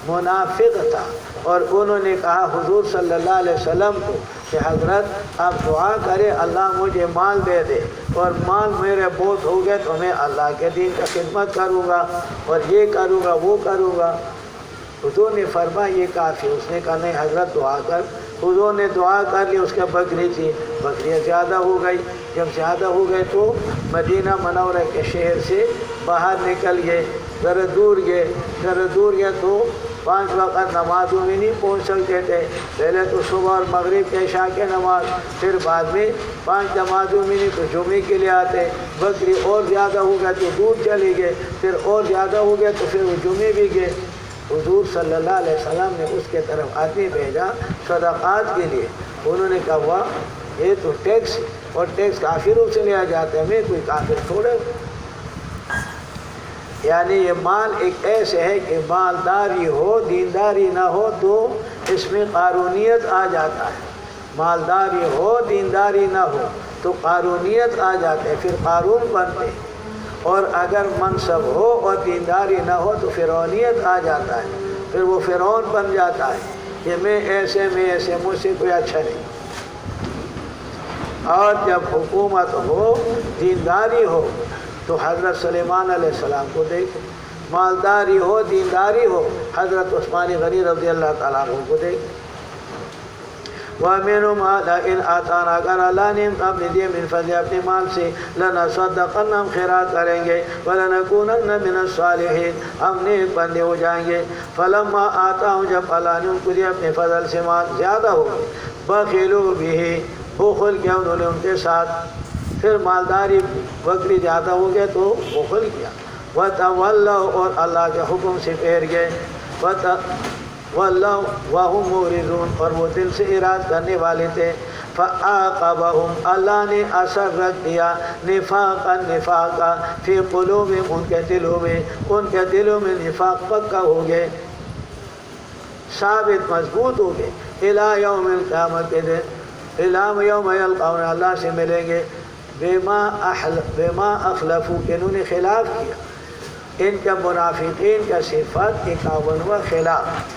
منافق تھا، اور انہوں نے کہا حضور صلی اللہ علیہ وسلم کو کہ حضرت آپ دعا کرے اللہ مجھے مال دے دے، اور مال میرے بہت ہو گئے تو میں اللہ کے دین کا خدمت کروں گا اور یہ کروں گا وہ کروں گا۔ حضور نے فرمایا یہ کافی، اس نے کہا نہیں حضرت دعا کر۔ حضور نے دعا کر لی، اس کے بکری تھی، بکریاں زیادہ ہو گئی، جب زیادہ ہو گئے تو مدینہ منورہ کے شہر سے باہر نکل گئے، ذرا دور گئے تو 5 وقت نمازوں میں نہیں پہنچ سکتے تھے، پہلے تو صبح اور مغرب کے عشاء کے نماز، پھر بعد میں 5 نمازوں میں نہیں تو جمعے کے لیے آتے۔ بکری اور زیادہ ہو گیا تو دور چلے گئے، پھر اور زیادہ ہو گیا تو پھر وہ جمعے بھی گئے۔ حضور صلی اللہ علیہ وسلم نے اس کے طرف آدمی بھیجا صدقات کے لیے، انہوں نے کہا ہوا یہ تو ٹیکس، اور ٹیکس کافروں سے لیا جاتا ہے، میں کوئی کافر چھوڑے۔ یعنی یہ مال ایک ایسے ہے کہ مالداری ہو دینداری نہ ہو تو اس میں قارونیت آ جاتا ہے، مالداری ہو دینداری نہ ہو تو قارونیت آ جاتے ہیں، پھر قارون بنتے، اور اگر منصب ہو اور دینداری نہ ہو تو فرعونیت آ جاتا ہے، پھر وہ فرعون بن جاتا ہے کہ میں ایسے مجھ سے کوئی اچھا نہیں۔ اور جب حکومت ہو دینداری ہو تو حضرت سلیمان علیہ السلام کو دیکھیں، مالداری ہو دینداری ہو حضرت عثمان غنی رضی اللہ تعالیٰ عنہ کو دیکھیں۔ وَمِنْهُمْ لَئِنْ آتَانَا اگر اللہ نے اپنے دیے من فضل اپنے مال سے لَنَصَدَّقَنَّ ہم خیرات کریں گے وَلَنَكُونَنَّ مِنَ الصَّالِحِينَ ہم نیک بندے ہو جائیں گے فَلَمَّا آتَاهُمْ جب اللہ نے ان کو دیا اپنے فضل سے مال زیادہ ہو گئے بَخِلُوا بِهِ بخل کیا انہوں نے ان کے ساتھ پھر مالداری بکری زیادہ ہو گئے تو بخل کیا وَتَوَلَّوْا اور اللہ کے حکم سے پھیر گئے وَاللَّهُ وَهُمْ مُعْرِضُونَ اور وہ دل سے اراد کرنے والے تھے فَأَعْقَبَهُمْ اللہ نے اثر رکھ دیا نفاقا نفاقا فی قلوبہم ان کے دلوں میں نفاق پکا ہو گئے ثابت مضبوط ہو گئے الی یوم القیامت کے دن الی یوم یلقون اللہ سے ملیں گے بما اخلفوا انہوں نے خلاف کیا ان کا منافقین کا صفات 51واں خلاف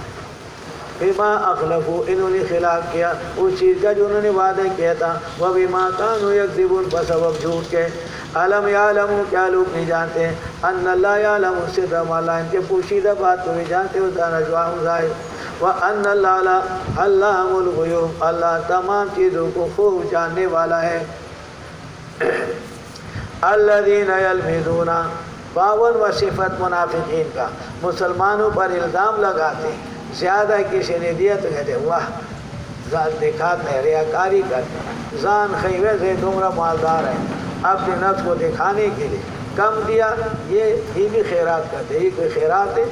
بما اخلفوا انہوں نے خلاف کیا اس چیز کا جو انہوں نے وعدہ کیا تھا وبما كانوا يكذبون بسبب جھوٹ کے علم یعلموا کیا لوگ نہیں جانتے ان اللہ یعلم سر اللہ ان کے پوشیدہ بات کو بھی جانتے ہوتا نجواہم ظاہر وان اللہ علام الغیوب اللہ تمام چیزوں کو خوب جاننے والا ہے الذین یلمزون 52 صفت منافقین کا مسلمانوں پر الزام لگاتے زیادہ کسی نے دیا تو کہتے واہ ذات دکھاتا ہے ریاکاری کرتے زان خیوے سے دمرا مالدار ہے اپنے نفس کو دکھانے کے لیے کم دیا یہ بھی خیرات کرتے یہ کوئی خیرات ہے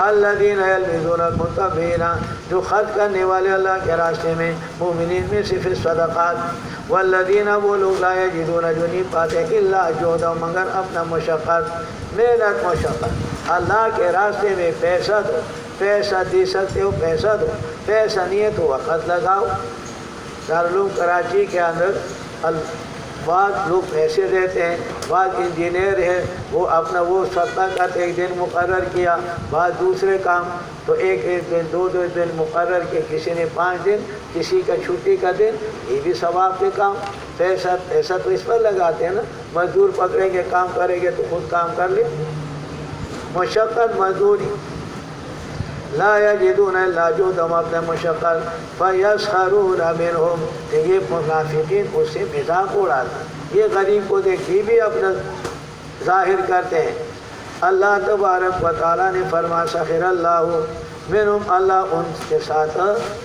الذین یلمزون المتبعین جو خرچ کرنے والے اللہ کے راستے میں مومنین میں صرف صدقات والذین وہ لوگ لا یجدون جو نہیں پاتے الا جہدا مگر اپنا مشقت محنت مشقت اللہ کے راستے میں پیسہ دو پیسہ دے سکتے ہو پیسہ دو پیسہ نہیں ہے تو وقت لگاؤ دارالعلوم کراچی کے اندر بعض لوگ پیسے دیتے ہیں بعض انجینئر ہے وہ اپنا وہ صدقہ کا ایک دن مقرر کیا بعض دوسرے کام تو ایک دن دو دن مقرر کے کسی نے 5 دن کسی کا چھٹی کا دن یہ بھی ثواب کے کام پیسہ تو اس پر لگاتے ہیں نا مزدور پکڑیں گے کام کریں گے تو خود کام کر لیں مشقت مزدوری لا یجدون الا جہدہم اپنے مشقت فیسخرون منہم یہ منافقین اس سے مذاق اڑاتے یہ غریب کو دیکھ یہ بھی اپنا ظاہر کرتے ہیں اللہ تبارک و تعالیٰ نے فرما سخر اللہ منہم اللہ ان کے ساتھ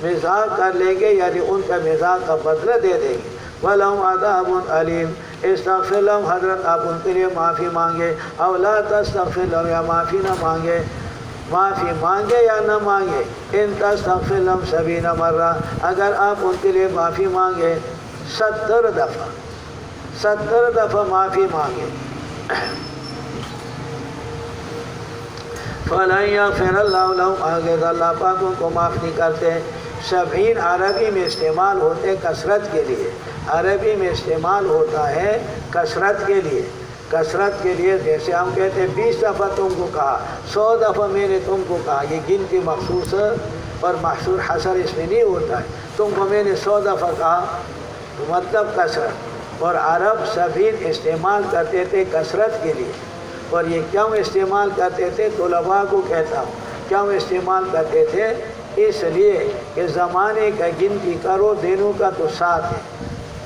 مذاق کر لیں گے یعنی ان کا مذاق کا بدلہ دے دیں گے وَلَهُمْ عَذَابٌ عَلِيمٌ استغفر لهم حضرت آپ ان کے لیے معافی مانگے او لا تستغفر لهم یا معافی نہ مانگے معافی مانگے یا نہ مانگے ان تستغفر لهم 70 مرہ اگر آپ ان کے لیے معافی مانگے 70 دفعہ معافی مانگے فَلَنْ يَغْفِرَ اللَّهُ لَهُمْ آگے اللہ پاک ان کو معاف نہیں کرتے 70 عربی میں استعمال ہوتے کثرت کے لیے عربی میں استعمال ہوتا ہے کثرت کے لیے جیسے ہم کہتے ہیں 20 دفعہ تم کو کہا 100 دفعہ میں نے تم کو کہا یہ گنتی مخصوص اور محصور حصر اس میں نہیں ہوتا ہے تم کو میں نے 100 دفعہ کہا تو مطلب کثرت اور عرب 70 استعمال کرتے تھے کثرت کے لیے اور یہ کیوں استعمال کرتے تھے طلباء کو کہتا ہوں کیوں استعمال کرتے تھے اس لیے کہ زمانے کا گنتی کرو دنوں کا تو 7 ہے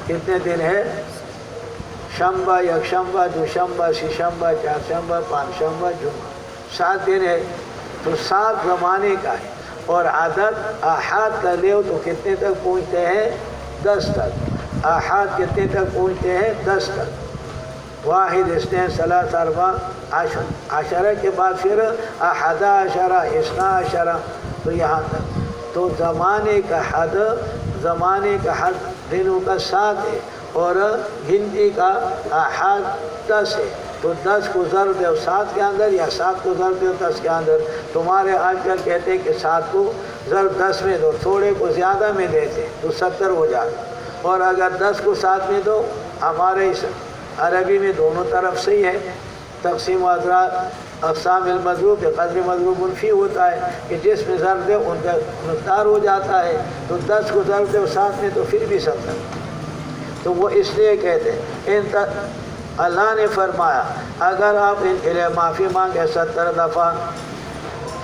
کتنے دن ہے شنبہ یکشنبہ دوشنبہ ششنبہ چہارشنبہ پانچشنبہ جمعہ 7 دن ہے تو 7 زمانے کا ہے اور عدد آحاد کا لیو تو کتنے تک پہنچتے ہیں 10 تک آحاد کتنے تک پہنچتے ہیں 10 تک واحد اثنین ثلاث اربع عشر عشرہ کے بعد پھر احد عشرہ اثنا عشرہ تو یہاں تک تو زمانے کا حد دنوں کا 7 ہے اور گنتی کا آحاد 10 ہے تو 10 کو ضرب دو 7 کے اندر یا 7 کو ضرب دو 10 کے اندر تمہارے آج کل کہتے ہیں کہ 7 کو ضرب 10 میں دو تھوڑے کو زیادہ میں دیتے تو 70 ہو جاتا اور اگر 10 کو 7 میں دو ہمارے عربی میں دونوں طرف صحیح ہے تقسیم حضرات اقسام المضروب قدر مضروب فی ہوتا ہے کہ جس میں ضرب دے ان کا مقدار ہو جاتا ہے تو 10 کو ضرب دے 7 میں تو پھر بھی 70 تو وہ اس لیے کہتے ہیں اللہ نے فرمایا اگر آپ ان کے لیے معافی مانگے 70 دفعہ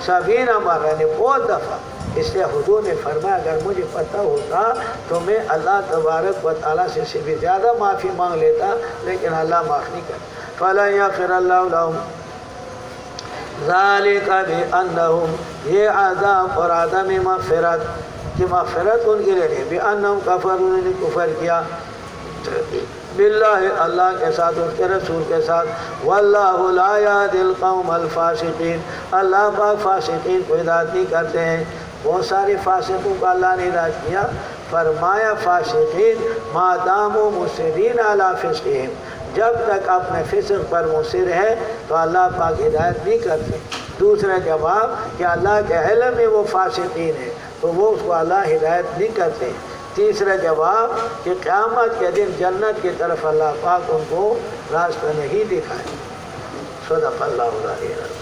70 مرہ یعنی بہت دفعہ اس لیے حضور نے فرمایا اگر مجھے پتہ ہوتا تو میں اللہ تبارک و تعالیٰ سے بھی زیادہ معافی مانگ لیتا، لیکن اللہ معاف نہیں کرتا۔ فَلَن يَغْفِرَ اللَّهُ لَهُمْ ذَلِكَ بِأَنَّهُمْ، یہ عذاب اور عدم مغفرت کہ مغفرت ان کے لیے نہیں، بِأَنَّهُمْ كَفَرُوا، انہوں نے کفر کیا باللہ اللہ کے ساتھ، اس کے رسول کے ساتھ، وَاللَّهُ لَا يَهْدِي الْقَوْمَ الْفَاسِقِينَ، اللہ پاک فاسقین کو ہدایت نہیں کرتے ہیں۔ بہت سارے فاسقوں کو اللہ نے ہدایت کیا، فرمایا فاسقین ما داموا مصرین علی فسقہم، جب تک اپنے فسق پر مصر ہے تو اللہ پاک ہدایت نہیں کرتے۔ دوسرا جواب کہ اللہ کے علم میں وہ فاسقین ہیں تو وہ اس کو اللہ ہدایت نہیں کرتے۔ تیسرا جواب کہ قیامت کے دن جنت کی طرف اللہ پاک ان کو راستہ نہیں دکھائے۔ صدق اللہ العظیم۔